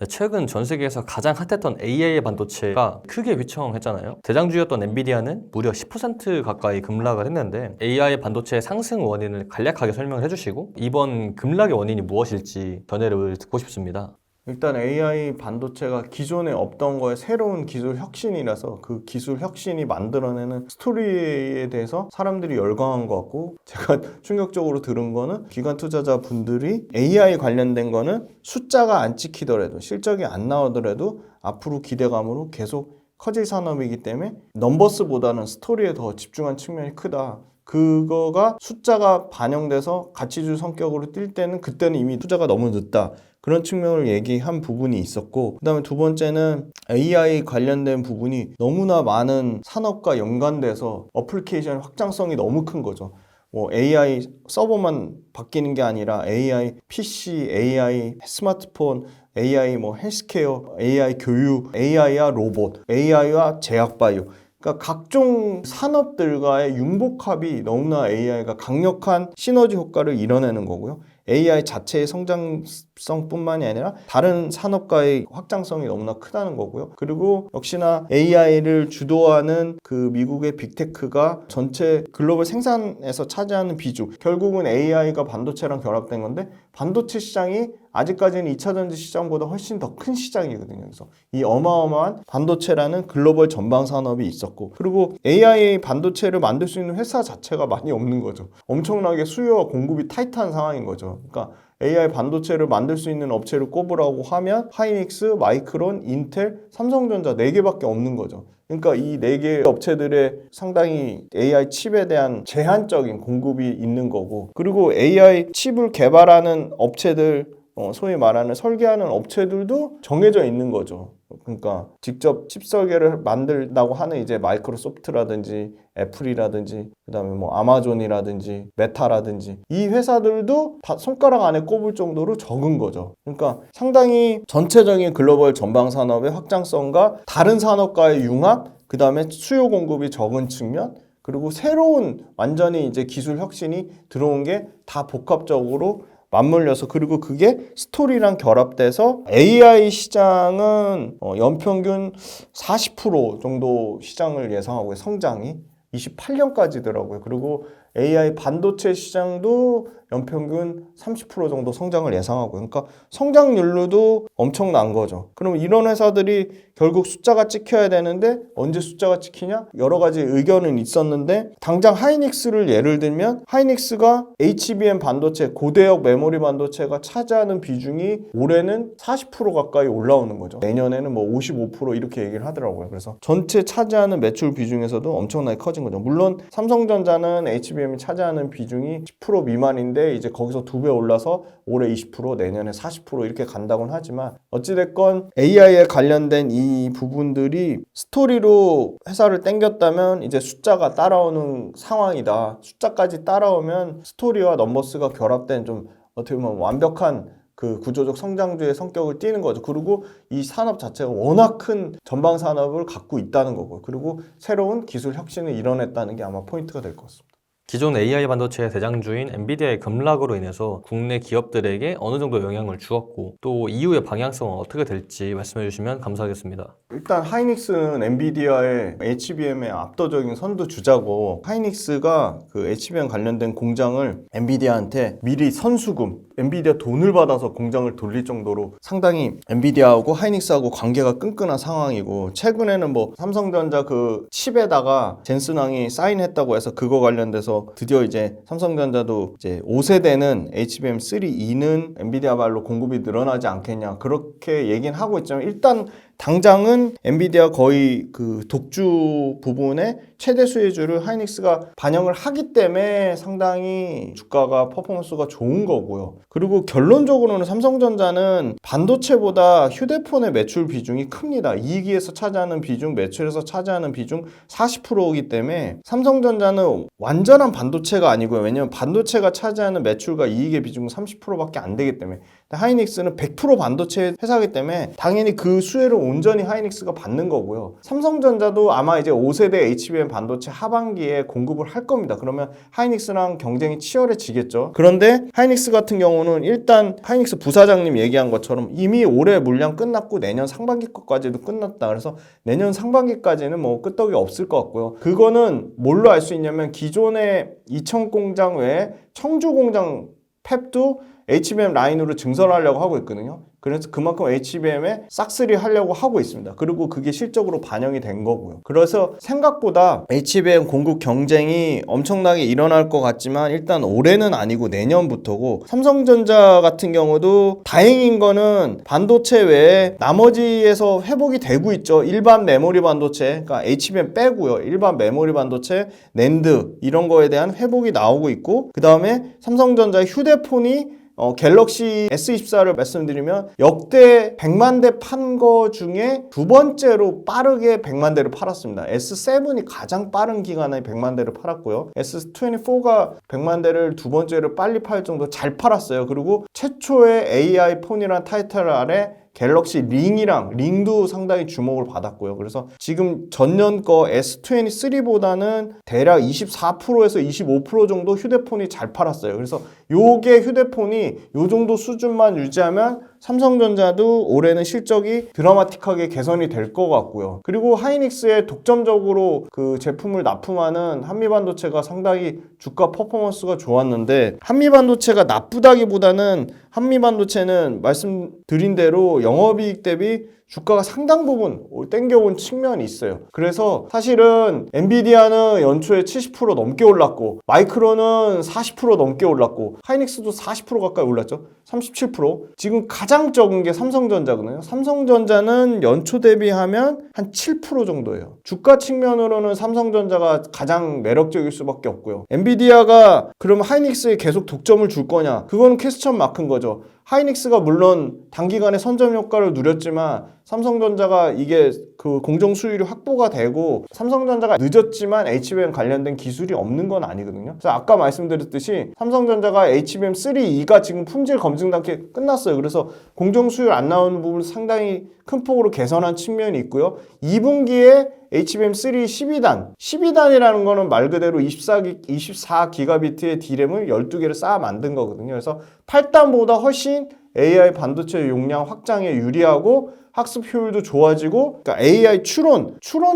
최근 전 세계에서 가장 핫했던 AI 반도체가 크게 휘청했잖아요. 대장주였던 엔비디아는 무려 10% 가까이 급락을 했는데 AI 반도체의 상승 원인을 간략하게 설명을 해주시고 이번 급락의 원인이 무엇일지 견해를 듣고 싶습니다. 일단 AI 반도체가 기존에 없던 거에 새로운 기술 혁신이라서 그 기술 혁신이 만들어내는 스토리에 대해서 사람들이 열광한 것 같고 제가 충격적으로 들은 거는 기관 투자자 분들이 AI 관련된 거는 숫자가 안 찍히더라도 실적이 안 나오더라도 앞으로 기대감으로 계속 커질 산업이기 때문에 넘버스보다는 스토리에 더 집중한 측면이 크다. 그거가 숫자가 반영돼서 가치주 성격으로 뛸 때는 그때는 이미 투자가 너무 늦다. 그런 측면을 얘기한 부분이 있었고 그 다음에 두 번째는 AI 관련된 부분이 너무나 많은 산업과 연관돼서 어플리케이션 확장성이 너무 큰 거죠. 뭐 AI 서버만 바뀌는 게 아니라 AI PC, AI 스마트폰, AI 뭐 헬스케어, AI 교육, AI와 로봇, AI와 제약바이오 그러니까 각종 산업들과의 융복합이 너무나 AI가 강력한 시너지 효과를 이뤄내는 거고요. AI 자체의 성장성뿐만이 아니라 다른 산업과의 확장성이 너무나 크다는 거고요. 그리고 역시나 AI를 주도하는 그 미국의 빅테크가 전체 글로벌 생산에서 차지하는 비중 결국은 AI가 반도체랑 결합된 건데 반도체 시장이 아직까지는 2차전지 시장보다 훨씬 더 큰 시장이거든요. 그래서 이 어마어마한 반도체라는 글로벌 전방 산업이 있었고 그리고 AI 반도체를 만들 수 있는 회사 자체가 많이 없는 거죠. 엄청나게 수요와 공급이 타이트한 상황인 거죠. 그러니까 AI 반도체를 만들 수 있는 업체를 꼽으라고 하면 하이닉스, 마이크론, 인텔, 삼성전자 4개밖에 없는 거죠. 그러니까 이 4개 업체들의 상당히 AI 칩에 대한 제한적인 공급이 있는 거고 그리고 AI 칩을 개발하는 업체들 소위 말하는 설계하는 업체들도 정해져 있는 거죠. 그러니까 직접 칩 설계를 만들다고 하는 이제 마이크로소프트라든지 애플이라든지 그다음에 뭐 아마존이라든지 메타라든지 이 회사들도 다 손가락 안에 꼽을 정도로 적은 거죠. 그러니까 상당히 전체적인 글로벌 전방 산업의 확장성과 다른 산업과의 융합, 그다음에 수요 공급이 적은 측면 그리고 새로운 완전히 이제 기술 혁신이 들어온 게 다 복합적으로 맞물려서 그리고 그게 스토리랑 결합돼서 AI 시장은 연평균 40% 정도 시장을 예상하고요. 성장이 28년까지더라고요. 그리고 AI 반도체 시장도 연평균 30% 정도 성장을 예상하고요. 그러니까 성장률로도 엄청난 거죠. 그럼 이런 회사들이 결국 숫자가 찍혀야 되는데 언제 숫자가 찍히냐? 여러 가지 의견은 있었는데 당장 하이닉스를 예를 들면 하이닉스가 HBM 반도체, 고대역 메모리 반도체가 차지하는 비중이 올해는 40% 가까이 올라오는 거죠. 내년에는 뭐 55% 이렇게 얘기를 하더라고요. 그래서 전체 차지하는 매출 비중에서도 엄청나게 커진 거죠. 물론 삼성전자는 HBM이 차지하는 비중이 10% 미만인데 이제 거기서 2배 올라서 올해 20% 내년에 40% 이렇게 간다고는 하지만 어찌됐건 AI에 관련된 이 부분들이 스토리로 회사를 땡겼다면 이제 숫자가 따라오는 상황이다. 숫자까지 따라오면 스토리와 넘버스가 결합된 좀 어떻게 보면 완벽한 그 구조적 성장주의 성격을 띠는 거죠. 그리고 이 산업 자체가 워낙 큰 전방 산업을 갖고 있다는 거고, 그리고 새로운 기술 혁신을 이뤄냈다는 게 아마 포인트가 될 것 같습니다. 기존 AI 반도체의 대장주인 엔비디아의 급락으로 인해서 국내 기업들에게 어느 정도 영향을 주었고 또 이후의 방향성은 어떻게 될지 말씀해 주시면 감사하겠습니다. 일단 하이닉스는 엔비디아의 HBM의 압도적인 선두주자고, 하이닉스가 그 HBM 관련된 공장을 엔비디아한테 미리 선수금, 엔비디아 돈을 받아서 공장을 돌릴 정도로 상당히 엔비디아하고 하이닉스하고 관계가 끈끈한 상황이고, 최근에는 뭐 삼성전자 그 칩에다가 젠슨왕이 사인했다고 해서 그거 관련돼서 드디어 이제 삼성전자도 이제 5세대는 HBM3E는 엔비디아 발로 공급이 늘어나지 않겠냐 그렇게 얘기는 하고 있지만, 일단 당장은 엔비디아 거의 그 독주 부분에 최대 수혜주를 하이닉스가 반영을 하기 때문에 상당히 주가가 퍼포먼스가 좋은 거고요. 그리고 결론적으로는 삼성전자는 반도체보다 휴대폰의 매출 비중이 큽니다. 이익에서 차지하는 비중, 매출에서 차지하는 비중 40%이기 때문에 삼성전자는 완전한 반도체가 아니고요. 왜냐하면 반도체가 차지하는 매출과 이익의 비중은 30%밖에 안 되기 때문에. 하이닉스는 100% 반도체 회사이기 때문에 당연히 그 수혜를 온전히 하이닉스가 받는 거고요. 삼성전자도 아마 이제 5세대 HBM 반도체 하반기에 공급을 할 겁니다. 그러면 하이닉스랑 경쟁이 치열해지겠죠. 그런데 하이닉스 같은 경우는 일단 하이닉스 부사장님 얘기한 것처럼 이미 올해 물량 끝났고 내년 상반기 것까지도 끝났다. 그래서 내년 상반기까지는 뭐 끄떡이 없을 것 같고요. 그거는 뭘로 알 수 있냐면 기존의 이천 공장 외에 청주 공장 팹도 HBM 라인으로 증설하려고 하고 있거든요. 그래서 그만큼 HBM에 싹쓸이 하려고 하고 있습니다. 그리고 그게 실적으로 반영이 된 거고요. 그래서 생각보다 HBM 공급 경쟁이 엄청나게 일어날 것 같지만 일단 올해는 아니고 내년부터고, 삼성전자 같은 경우도 다행인 거는 반도체 외에 나머지에서 회복이 되고 있죠. 일반 메모리 반도체, 그러니까 HBM 빼고요. 일반 메모리 반도체, 낸드 이런 거에 대한 회복이 나오고 있고, 그 다음에 삼성전자 휴대폰이 갤럭시 S24를 말씀드리면 역대 100만 대 판 거 중에 두 번째로 빠르게 100만 대를 팔았습니다. S7이 가장 빠른 기간에 100만 대를 팔았고요. S24가 100만 대를 두 번째로 빨리 팔 정도 잘 팔았어요. 그리고 최초의 AI 폰이라는 타이틀 아래 갤럭시 링도 상당히 주목을 받았고요. 그래서 지금 전년 거 S23보다는 대략 24%에서 25% 정도 휴대폰이 잘 팔았어요. 그래서 요게 휴대폰이 요 정도 수준만 유지하면 삼성전자도 올해는 실적이 드라마틱하게 개선이 될 것 같고요. 그리고 하이닉스에 독점적으로 그 제품을 납품하는 한미반도체가 상당히 주가 퍼포먼스가 좋았는데, 한미반도체가 나쁘다기보다는 한미반도체는 말씀드린 대로 영업이익 대비 주가가 상당 부분 땡겨온 측면이 있어요. 그래서 사실은 엔비디아는 연초에 70% 넘게 올랐고, 마이크론은 40% 넘게 올랐고, 하이닉스도 40% 가까이 올랐죠. 37%. 지금 가장 적은 게 삼성전자거든요. 삼성전자는 연초 대비하면 한 7% 정도예요. 주가 측면으로는 삼성전자가 가장 매력적일 수밖에 없고요. 엔비디아가 그럼 하이닉스에 계속 독점을 줄 거냐? 그거는 퀘스천 마크인 거죠. 하이닉스가 물론 단기간에 선점 효과를 누렸지만 삼성전자가 이게 그 공정 수율이 확보가 되고, 삼성전자가 늦었지만 HBM 관련된 기술이 없는 건 아니거든요. 그래서 아까 말씀드렸듯이 삼성전자가 HBM3E가 지금 품질 검증 단계 끝났어요. 그래서 공정 수율 안 나오는 부분 상당히 큰 폭으로 개선한 측면이 있고요. 2분기에 HBM3 12단이라는 거는 말 그대로 24기가비트의 D램을 12개를 쌓아 만든 거거든요. 그래서 8단보다 훨씬 AI 반도체 용량 확장에 유리하고 학습 효율도 좋아지고, 그러니까 AI 추론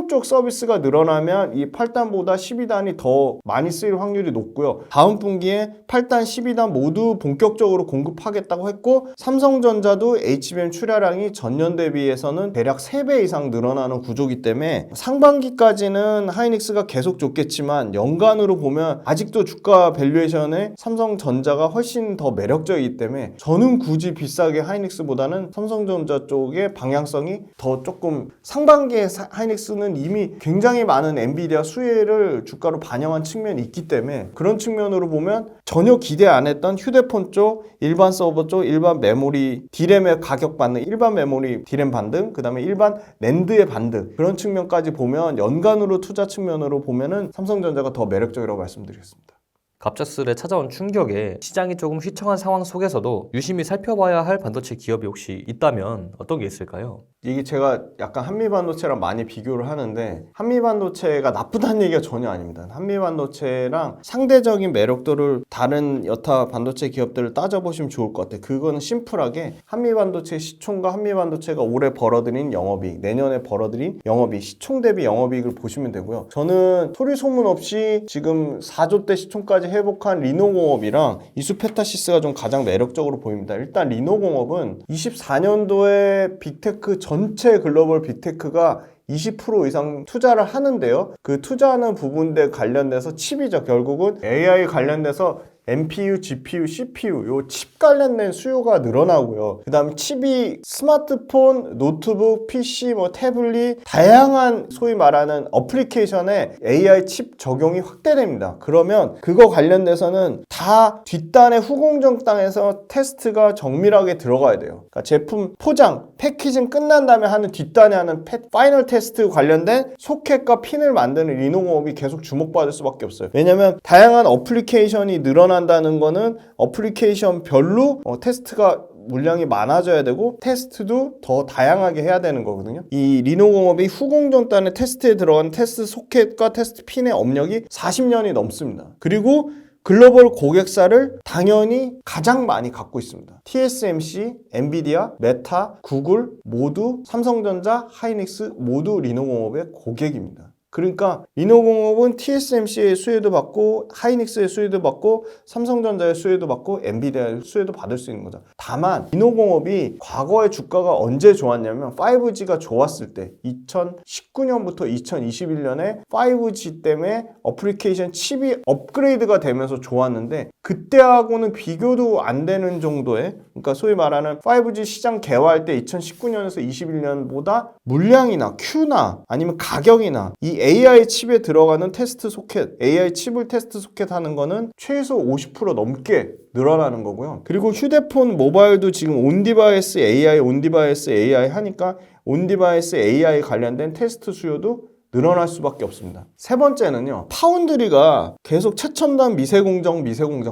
쪽 서비스가 늘어나면 이 8단보다 12단이 더 많이 쓰일 확률이 높고요. 다음 분기에 8단, 12단 모두 본격적으로 공급하겠다고 했고, 삼성전자도 HBM 출하량이 전년 대비해서는 대략 3배 이상 늘어나는 구조이기 때문에 상반기까지는 하이닉스가 계속 좋겠지만 연간으로 보면 아직도 주가 밸류에이션에 삼성전자가 훨씬 더 매력적이기 때문에 저는 굳이 비싸게 하이닉스보다는 삼성전자 쪽에 방향성이 더 조금, 상반기에 하이닉스는 이미 굉장히 많은 엔비디아 수혜를 주가로 반영한 측면이 있기 때문에 그런 측면으로 보면 전혀 기대 안 했던 휴대폰 쪽, 일반 서버 쪽, 일반 메모리 D램의 가격 반등, 일반 메모리 D램 반등, 그 다음에 일반 낸드의 반등, 그런 측면까지 보면 연간으로 투자 측면으로 보면은 삼성전자가 더 매력적이라고 말씀드리겠습니다. 갑작스레 찾아온 충격에 시장이 조금 휘청한 상황 속에서도 유심히 살펴봐야 할 반도체 기업이 혹시 있다면 어떤 게 있을까요? 이게 제가 약간 한미반도체랑 많이 비교를 하는데 한미반도체가 나쁘다는 얘기가 전혀 아닙니다. 한미반도체랑 상대적인 매력도를 다른 여타 반도체 기업들을 따져보시면 좋을 것 같아요. 그거는 심플하게 한미반도체 시총과 한미반도체가 올해 벌어들인 영업이익, 내년에 벌어들인 영업이익, 시총 대비 영업이익을 보시면 되고요. 저는 소리 소문 없이 지금 4조대 시총까지 회복한 리노공업이랑 이수페타시스가 좀 가장 매력적으로 보입니다. 일단 리노공업은 24년도에 빅테크 전체 글로벌 빅테크가 20% 이상 투자를 하는데요. 그 투자하는 부분에 관련돼서 칩이죠. 결국은 AI 관련돼서 NPU, GPU, CPU 요 칩 관련된 수요가 늘어나고요. 그 다음에 칩이 스마트폰, 노트북, PC, 태블릿 다양한 소위 말하는 어플리케이션에 AI 칩 적용이 확대됩니다. 그러면 그거 관련돼서는 다 뒷단의 후공정당에서 테스트가 정밀하게 들어가야 돼요. 그러니까 제품 포장, 패키징 끝난 다음에 하는 뒷단에 하는 파이널 테스트 관련된 소켓과 핀을 만드는 리노공업이 계속 주목받을 수밖에 없어요. 왜냐면 다양한 어플리케이션이 늘어난다는 거는 어플리케이션 별로 테스트가 물량이 많아져야 되고 테스트도 더 다양하게 해야 되는 거거든요. 이 리노공업이 후공정단의 테스트에 들어간 테스트 소켓과 테스트 핀의 업력이 40년이 넘습니다. 그리고 글로벌 고객사를 당연히 가장 많이 갖고 있습니다. TSMC, 엔비디아, 메타, 구글 모두 삼성전자, 하이닉스 모두 리노공업의 고객입니다. 그러니까 리노공업은 TSMC의 수혜도 받고 하이닉스의 수혜도 받고 삼성전자의 수혜도 받고 엔비디아의 수혜도 받을 수 있는 거죠. 다만 리노공업이 과거의 주가가 언제 좋았냐면 5G가 좋았을 때 2019년부터 2021년에 5G 때문에 어플리케이션 칩이 업그레이드가 되면서 좋았는데 그때하고는 비교도 안 되는 정도의 그러니까 소위 말하는 5G 시장 개화할 때 2019년에서 21년보다 물량이나 큐나 아니면 가격이나 이 AI 칩에 들어가는 테스트 소켓, AI 칩을 테스트 소켓 하는 거는 최소 50% 넘게 늘어나는 거고요. 그리고 휴대폰, 모바일도 지금 온디바이스 AI 하니까 온디바이스 AI 관련된 테스트 수요도 늘어날 수밖에 없습니다. 세 번째는요. 파운드리가 계속 최첨단 미세공정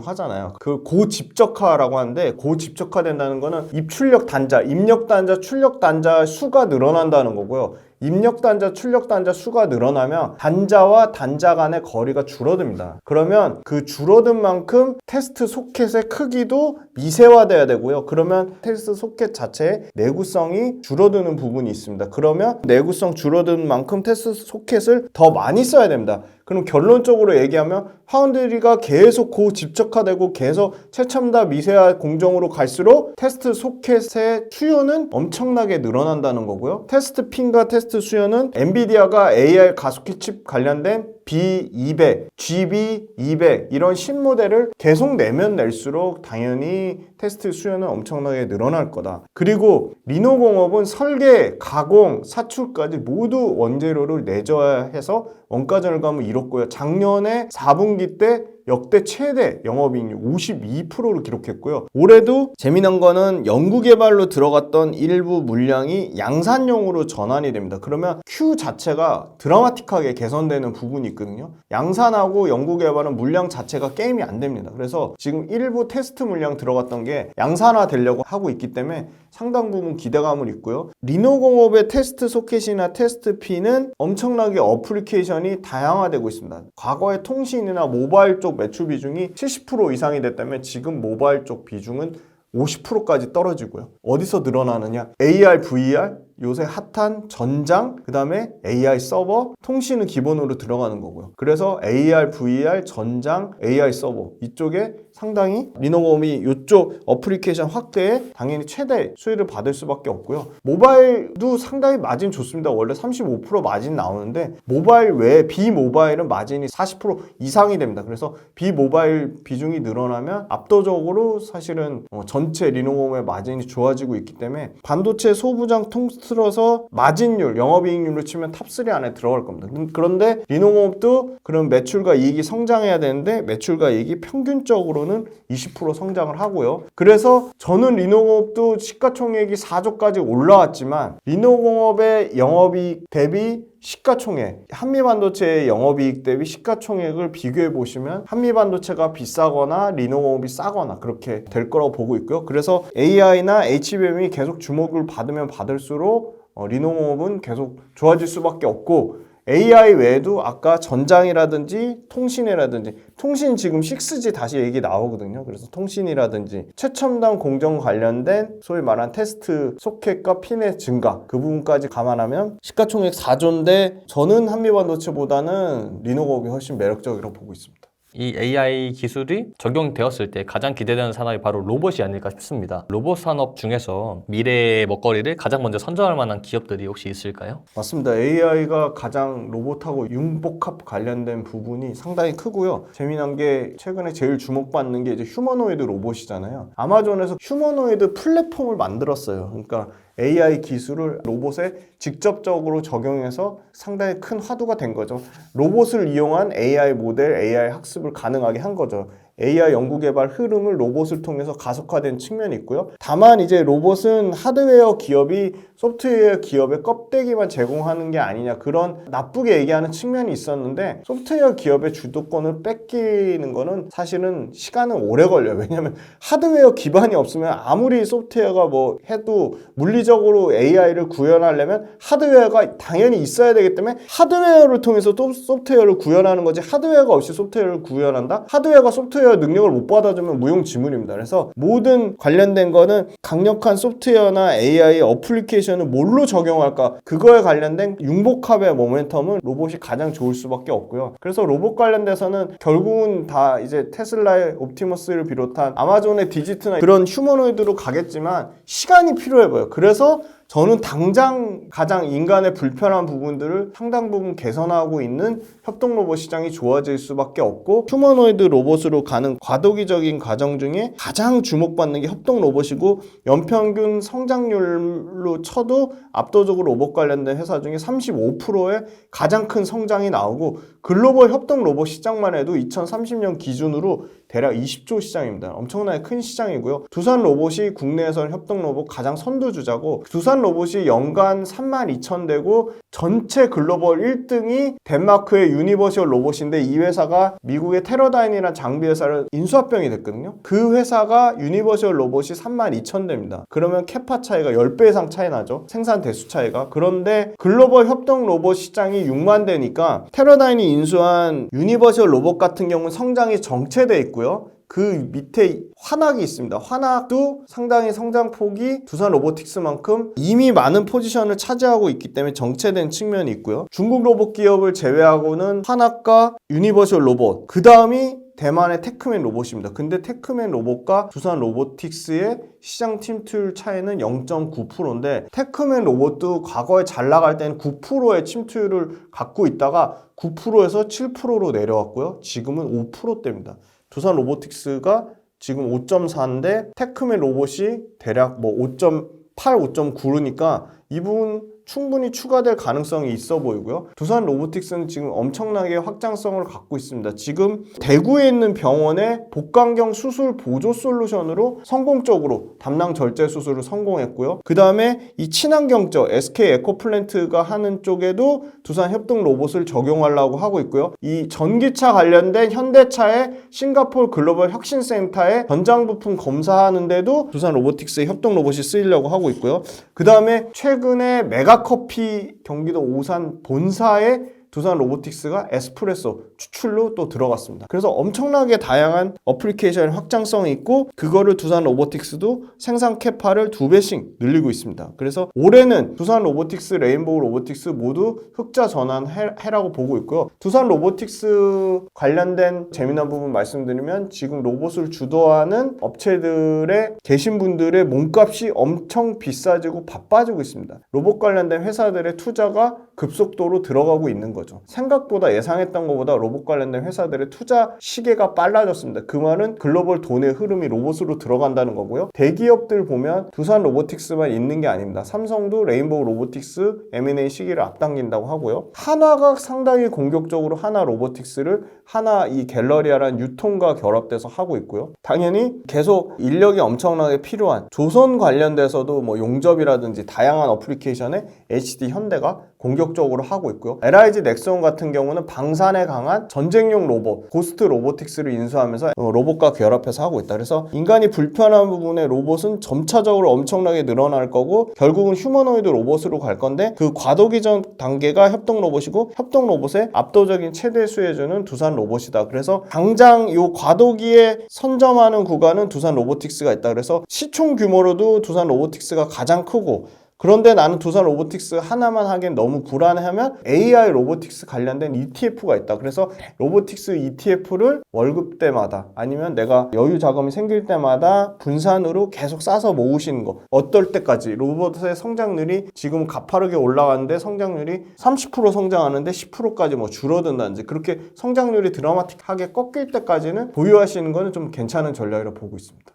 하잖아요. 그 고집적화라고 하는데 고집적화 된다는 거는 입출력 단자, 입력 단자, 출력 단자 수가 늘어난다는 거고요. 입력 단자, 출력 단자 수가 늘어나면 단자와 단자 간의 거리가 줄어듭니다. 그러면 그 줄어든 만큼 테스트 소켓의 크기도 미세화돼야 되고요. 그러면 테스트 소켓 자체의 내구성이 줄어드는 부분이 있습니다. 그러면 내구성 줄어든 만큼 테스트 소켓을 더 많이 써야 됩니다. 그럼 결론적으로 얘기하면 파운드리가 계속 고집적화되고 계속 최첨단 미세화 공정으로 갈수록 테스트 소켓의 수요는 엄청나게 늘어난다는 거고요. 테스트 핀과 테스트 수요는 엔비디아가 AI 가속기 칩 관련된 B200, GB200 이런 신모델을 계속 내면 낼수록 당연히 테스트 수요는 엄청나게 늘어날 거다. 그리고 리노공업은 설계, 가공, 사출까지 모두 원재료를 내줘야 해서 원가 절감을 이뤘고요. 작년에 4분기 때 역대 최대 영업이익률 52%를 기록했고요. 올해도 재미난 거는 연구개발로 들어갔던 일부 물량이 양산용으로 전환이 됩니다. 그러면 Q 자체가 드라마틱하게 개선되는 부분이 있거든요. 양산하고 연구개발은 물량 자체가 게임이 안 됩니다. 그래서 지금 일부 테스트 물량 들어갔던 게 양산화 되려고 하고 있기 때문에 상당 부분 기대감을 있고요. 리노공업의 테스트 소켓이나 테스트 핀은 엄청나게 어플리케이션이 다양화되고 있습니다. 과거에 통신이나 모바일 쪽 매출 비중이 70% 이상이 됐다면 지금 모바일 쪽 비중은 50%까지 떨어지고요. 어디서 늘어나느냐? AR, VR, 요새 핫한 전장, 그 다음에 AI 서버, 통신은 기본으로 들어가는 거고요. 그래서 AR, VR, 전장, AI 서버 이쪽에 상당히 리노공업이 이쪽 어플리케이션 확대에 당연히 최대 수혜를 받을 수밖에 없고요. 모바일도 상당히 마진 좋습니다. 원래 35% 마진 나오는데 모바일 외에 비모바일은 마진이 40% 이상이 됩니다. 그래서 비모바일 비중이 늘어나면 압도적으로 사실은 전체 리노공업의 마진이 좋아지고 있기 때문에 반도체 소부장 통틀어서 마진율, 영업이익률로 치면 탑3 안에 들어갈 겁니다. 그런데 리노공업도 그런 매출과 이익이 성장해야 되는데 매출과 이익이 평균적으로는 20% 성장을 하고요. 그래서 저는 리노공업도 시가총액이 4조까지 올라왔지만 리노공업의 영업이익 대비 시가총액, 한미반도체의 영업이익 대비 시가총액을 비교해 보시면 한미반도체가 비싸거나 리노공업이 싸거나 그렇게 될 거라고 보고 있고요. 그래서 AI나 HBM이 계속 주목을 받으면 받을수록 리노공업은 계속 좋아질 수밖에 없고, AI 외에도 아까 전장이라든지 통신이라든지, 통신 지금 6G 다시 얘기 나오거든요. 그래서 통신이라든지 최첨단 공정 관련된 소위 말한 테스트 소켓과 핀의 증가, 그 부분까지 감안하면 시가총액 4조인데 저는 한미반도체보다는 리노공업이 훨씬 매력적이라고 보고 있습니다. 이 AI 기술이 적용되었을 때 가장 기대되는 산업이 바로 로봇이 아닐까 싶습니다. 로봇 산업 중에서 미래의 먹거리를 가장 먼저 선점할 만한 기업들이 혹시 있을까요? 맞습니다. AI가 가장 로봇하고 융복합 관련된 부분이 상당히 크고요. 재미난 게 최근에 제일 주목받는 게 이제 휴머노이드 로봇이잖아요. 아마존에서 휴머노이드 플랫폼을 만들었어요. 그러니까 AI 기술을 로봇에 직접적으로 적용해서 상당히 큰 화두가 된 거죠. 로봇을 이용한 AI 모델, AI 학습을 가능하게 한 거죠. AI 연구개발 흐름을 로봇을 통해서 가속화된 측면이 있고요. 다만 이제 로봇은 하드웨어 기업이 소프트웨어 기업의 껍데기만 제공하는 게 아니냐, 그런 나쁘게 얘기하는 측면이 있었는데, 소프트웨어 기업의 주도권을 뺏기는 거는 사실은 시간은 오래 걸려요. 왜냐하면 하드웨어 기반이 없으면 아무리 소프트웨어가 뭐 해도 물리적으로 AI를 구현하려면 하드웨어가 당연히 있어야 되기 때문에 하드웨어를 통해서 또 소프트웨어를 구현하는 거지, 하드웨어가 없이 소프트웨어를 구현한다? 하드웨어가 소프트웨어 능력을 못 받아주면 무용지물입니다. 그래서 모든 관련된 거는 강력한 소프트웨어나 AI 어플리케이션을 뭘로 적용할까, 그거에 관련된 융복합의 모멘텀은 로봇이 가장 좋을 수밖에 없고요. 그래서 로봇 관련돼서는 결국은 다 이제 테슬라의 옵티머스를 비롯한 아마존의 디지트나 그런 휴머노이드로 가겠지만 시간이 필요해 보여요. 그래서 저는 당장 가장 인간의 불편한 부분들을 상당 부분 개선하고 있는 협동 로봇 시장이 좋아질 수밖에 없고, 휴머노이드 로봇으로 가는 과도기적인 과정 중에 가장 주목받는 게 협동 로봇이고, 연평균 성장률로 쳐도 압도적으로 로봇 관련된 회사 중에 35%의 가장 큰 성장이 나오고, 글로벌 협동 로봇 시장만 해도 2030년 기준으로 대략 20조 시장입니다. 엄청나게 큰 시장이고요. 두산 로봇이 국내에서는 협동 로봇 가장 선두주자고, 두산 로봇이 연간 32,000대고 전체 글로벌 1등이 덴마크의 유니버셜 로봇인데, 이 회사가 미국의 테러다인이라는 장비 회사를 인수합병이 됐거든요. 그 회사가 유니버셜 로봇이 32,000대입니다. 그러면 캐파 차이가 10배 이상 차이 나죠. 생산 대수 차이가. 그런데 글로벌 협동 로봇 시장이 6만 대니까 테러다인이 인수한 유니버셜 로봇 같은 경우는 성장이 정체돼 있고요. 그 밑에 환학이 있습니다. 환학도 상당히 성장폭이 두산 로보틱스만큼 이미 많은 포지션을 차지하고 있기 때문에 정체된 측면이 있고요. 중국 로봇 기업을 제외하고는 환학과 유니버셜 로봇, 그 다음이 대만의 테크맨 로봇입니다. 근데 테크맨 로봇과 두산 로보틱스의 시장 침투율 차이는 0.9%인데, 테크맨 로봇도 과거에 잘 나갈 때는 9%의 침투율을 갖고 있다가 9%에서 7%로 내려왔고요. 지금은 5%대입니다. 두산 로보틱스가 지금 5.4인데 테크맨 로봇이 대략 뭐 5.8, 5.9니까 이 부분 충분히 추가될 가능성이 있어 보이고요. 두산 로보틱스는 지금 엄청나게 확장성을 갖고 있습니다. 지금 대구에 있는 병원의 복강경 수술 보조 솔루션으로 성공적으로 담낭 절제 수술을 성공했고요. 그 다음에 이 친환경적 SK 에코플랜트가 하는 쪽에도 두산 협동 로봇을 적용하려고 하고 있고요. 이 전기차 관련된 현대차의 싱가포르 글로벌 혁신센터에 전장 부품 검사하는데도 두산 로보틱스의 협동 로봇이 쓰이려고 하고 있고요. 그 다음에 최근에 메가커피 경기도 오산 본사에 두산 로보틱스가 에스프레소 추출로 또 들어갔습니다. 그래서 엄청나게 다양한 어플리케이션 확장성이 있고, 그거를 두산 로보틱스도 생산 캐파를 2배씩 늘리고 있습니다. 그래서 올해는 두산 로보틱스, 레인보우 로보틱스 모두 흑자 전환해라고 보고 있고요. 두산 로보틱스 관련된 재미난 부분 말씀드리면, 지금 로봇을 주도하는 업체들에 계신 분들의 몸값이 엄청 비싸지고 바빠지고 있습니다. 로봇 관련된 회사들의 투자가 급속도로 들어가고 있는 거죠. 생각보다 예상했던 것보다 로봇 관련된 회사들의 투자 시계가 빨라졌습니다. 그 말은 글로벌 돈의 흐름이 로봇으로 들어간다는 거고요. 대기업들 보면 두산 로보틱스만 있는 게 아닙니다. 삼성도 레인보우 로보틱스 M&A 시기를 앞당긴다고 하고요. 한화가 상당히 공격적으로 하나 로보틱스를 하나 이 갤러리아라는 유통과 결합돼서 하고 있고요. 당연히 계속 인력이 엄청나게 필요한 조선 관련돼서도 뭐 용접이라든지 다양한 어플리케이션에 HD 현대가 공격적으로 하고 있고요. LIG 넥슨 같은 경우는 방산에 강한 전쟁용 로봇, 고스트 로보틱스를 인수하면서 로봇과 결합해서 하고 있다. 그래서 인간이 불편한 부분의 로봇은 점차적으로 엄청나게 늘어날 거고 결국은 휴머노이드 로봇으로 갈 건데 그 과도기 전 단계가 협동 로봇이고 협동 로봇의 압도적인 최대 수혜주는 두산 로봇이다. 그래서 당장 이 과도기에 선점하는 구간은 두산 로보틱스가 있다. 그래서 시총 규모로도 두산 로보틱스가 가장 크고 그런데 나는 두산 로보틱스 하나만 하기엔 너무 불안해하면 AI 로보틱스 관련된 ETF가 있다. 그래서 로보틱스 ETF를 월급 때마다 아니면 내가 여유 자금이 생길 때마다 분산으로 계속 싸서 모으시는 거. 어떨 때까지 로봇의 성장률이 지금 가파르게 올라가는데 성장률이 30% 성장하는데 10%까지 뭐 줄어든다든지 그렇게 성장률이 드라마틱하게 꺾일 때까지는 보유하시는 거는 좀 괜찮은 전략이라고 보고 있습니다.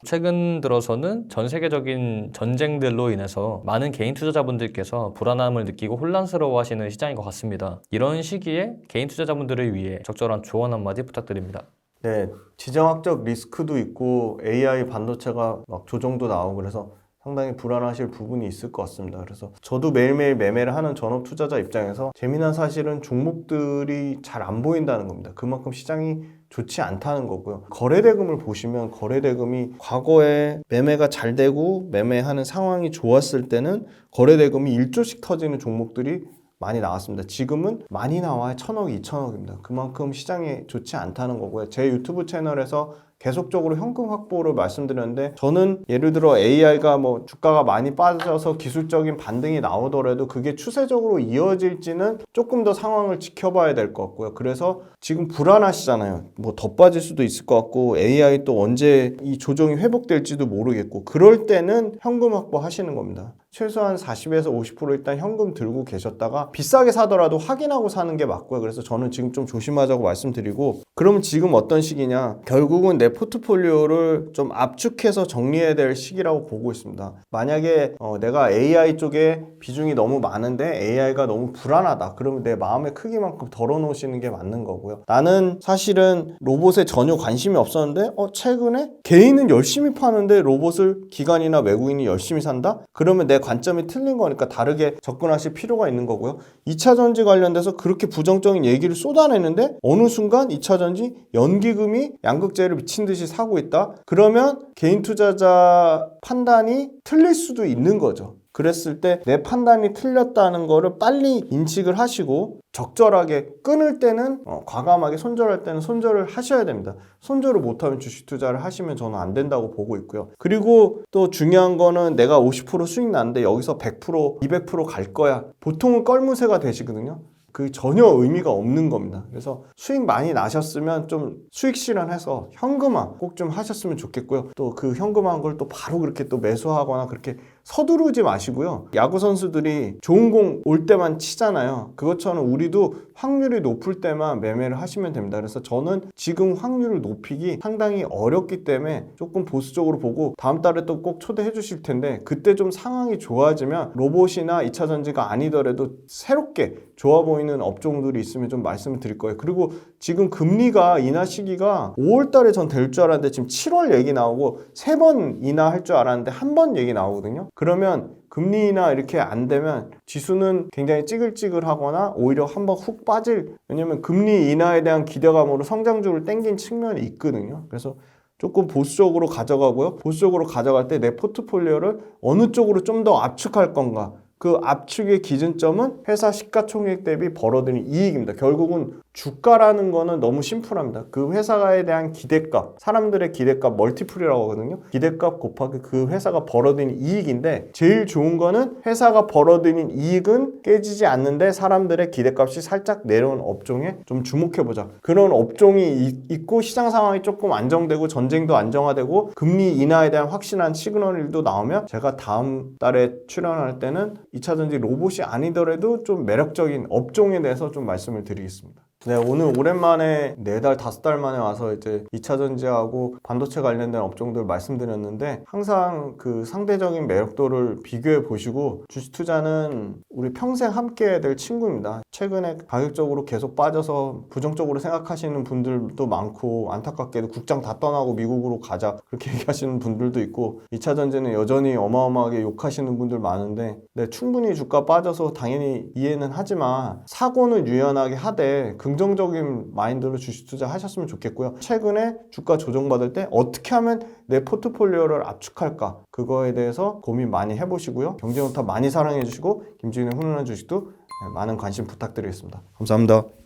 최근 들어서는 전 세계적인 전쟁들로 인해서 많은 개인 투자자분들께서 불안함을 느끼고 혼란스러워하시는 시장인 것 같습니다. 이런 시기에 개인 투자자분들을 위해 적절한 조언 한마디 부탁드립니다. 네, 지정학적 리스크도 있고 AI 반도체가 막 조정도 나오고 그래서 상당히 불안하실 부분이 있을 것 같습니다. 그래서 저도 매일매일 매매를 하는 전업 투자자 입장에서 재미난 사실은 종목들이 잘 안 보인다는 겁니다. 그만큼 시장이 좋지 않다는 거고요. 거래대금을 보시면 거래대금이 과거에 매매가 잘 되고 매매하는 상황이 좋았을 때는 거래대금이 1조씩 터지는 종목들이 많이 나왔습니다. 지금은 많이 나와야 1,000억, 2,000억입니다. 그만큼 시장이 좋지 않다는 거고요. 제 유튜브 채널에서 계속적으로 현금 확보를 말씀드렸는데 저는 예를 들어 AI가 뭐 주가가 많이 빠져서 기술적인 반등이 나오더라도 그게 추세적으로 이어질지는 조금 더 상황을 지켜봐야 될 것 같고요. 그래서 지금 불안하시잖아요. 뭐 더 빠질 수도 있을 것 같고 AI 또 언제 이 조정이 회복될지도 모르겠고 그럴 때는 현금 확보하시는 겁니다. 최소한 40에서 50% 일단 현금 들고 계셨다가 비싸게 사더라도 확인하고 사는 게 맞고요. 그래서 저는 지금 좀 조심하자고 말씀드리고 그러면 지금 어떤 시기냐? 결국은 내 포트폴리오를 좀 압축해서 정리해야 될 시기라고 보고 있습니다. 만약에 내가 AI 쪽에 비중이 너무 많은데 AI가 너무 불안하다. 그러면 내 마음의 크기만큼 덜어놓으시는 게 맞는 거고요. 나는 사실은 로봇에 전혀 관심이 없었는데 최근에 개인은 열심히 파는데 로봇을 기관이나 외국인이 열심히 산다? 그러면 내 관점이 틀린 거니까 다르게 접근하실 필요가 있는 거고요. 2차전지 관련돼서 그렇게 부정적인 얘기를 쏟아내는데 어느 순간 2차전지 연기금이 양극재를 미친 듯이 사고 있다? 그러면 개인 투자자 판단이 틀릴 수도 있는 거죠. 그랬을 때 내 판단이 틀렸다는 거를 빨리 인식을 하시고 적절하게 끊을 때는 과감하게 손절할 때는 손절을 하셔야 됩니다. 손절을 못하면 주식 투자를 하시면 저는 안 된다고 보고 있고요. 그리고 또 중요한 거는 내가 50% 수익 났는데 여기서 100%, 200% 갈 거야. 보통은 껄무새가 되시거든요. 그 전혀 의미가 없는 겁니다. 그래서 수익 많이 나셨으면 좀 수익 실현해서 현금화 꼭 좀 하셨으면 좋겠고요. 또 그 현금화한 걸 또 바로 그렇게 또 매수하거나 그렇게 서두르지 마시고요. 야구 선수들이 좋은 공 올 때만 치잖아요. 그것처럼 우리도 확률이 높을 때만 매매를 하시면 됩니다. 그래서 저는 지금 확률을 높이기 상당히 어렵기 때문에 조금 보수적으로 보고 다음 달에 또 꼭 초대해 주실 텐데 그때 좀 상황이 좋아지면 로봇이나 2차전지가 아니더라도 새롭게 좋아 보이는 업종들이 있으면 좀 말씀을 드릴 거예요. 그리고 지금 금리가 인하 시기가 5월 달에 전 될 줄 알았는데 지금 7월 얘기 나오고 3번 인하할 줄 알았는데 한 번 얘기 나오거든요. 그러면 금리 인하 이렇게 안 되면 지수는 굉장히 찌글찌글하거나 오히려 한번 훅 빠질 왜냐면 금리 인하에 대한 기대감으로 성장주를 땡긴 측면이 있거든요. 그래서 조금 보수적으로 가져가고요. 보수적으로 가져갈 때 내 포트폴리오를 어느 쪽으로 좀 더 압축할 건가 그 압축의 기준점은 회사 시가총액 대비 벌어들인 이익입니다. 결국은 주가라는 거는 너무 심플합니다. 그 회사에 대한 기대값, 사람들의 기대값 멀티플이라고 하거든요. 기대값 곱하기 그 회사가 벌어들인 이익인데 제일 좋은 거는 회사가 벌어들인 이익은 깨지지 않는데 사람들의 기대값이 살짝 내려온 업종에 좀 주목해보자. 그런 업종이 있고 시장 상황이 조금 안정되고 전쟁도 안정화되고 금리 인하에 대한 확실한 시그널도 나오면 제가 다음 달에 출연할 때는 2차전지 로봇이 아니더라도 좀 매력적인 업종에 대해서 좀 말씀을 드리겠습니다. 네, 오늘 오랜만에 4달, 5달 만에 와서 이제 2차 전지하고 반도체 관련된 업종들 말씀드렸는데 항상 그 상대적인 매력도를 비교해 보시고 주식 투자는 우리 평생 함께 해야 될 친구입니다. 최근에 가격적으로 계속 빠져서 부정적으로 생각하시는 분들도 많고 안타깝게도 국장 다 떠나고 미국으로 가자 그렇게 얘기하시는 분들도 있고 2차 전지는 여전히 어마어마하게 욕하시는 분들 많은데 네, 충분히 주가 빠져서 당연히 이해는 하지만 사고는 유연하게 하되 긍정적인 마인드로 주식 투자 하셨으면 좋겠고요. 최근에 주가 조정받을 때 어떻게 하면 내 포트폴리오를 압축할까? 그거에 대해서 고민 많이 해보시고요. 경제논타 많이 사랑해주시고 김지윤의 훈훈한 주식도 많은 관심 부탁드리겠습니다. 감사합니다.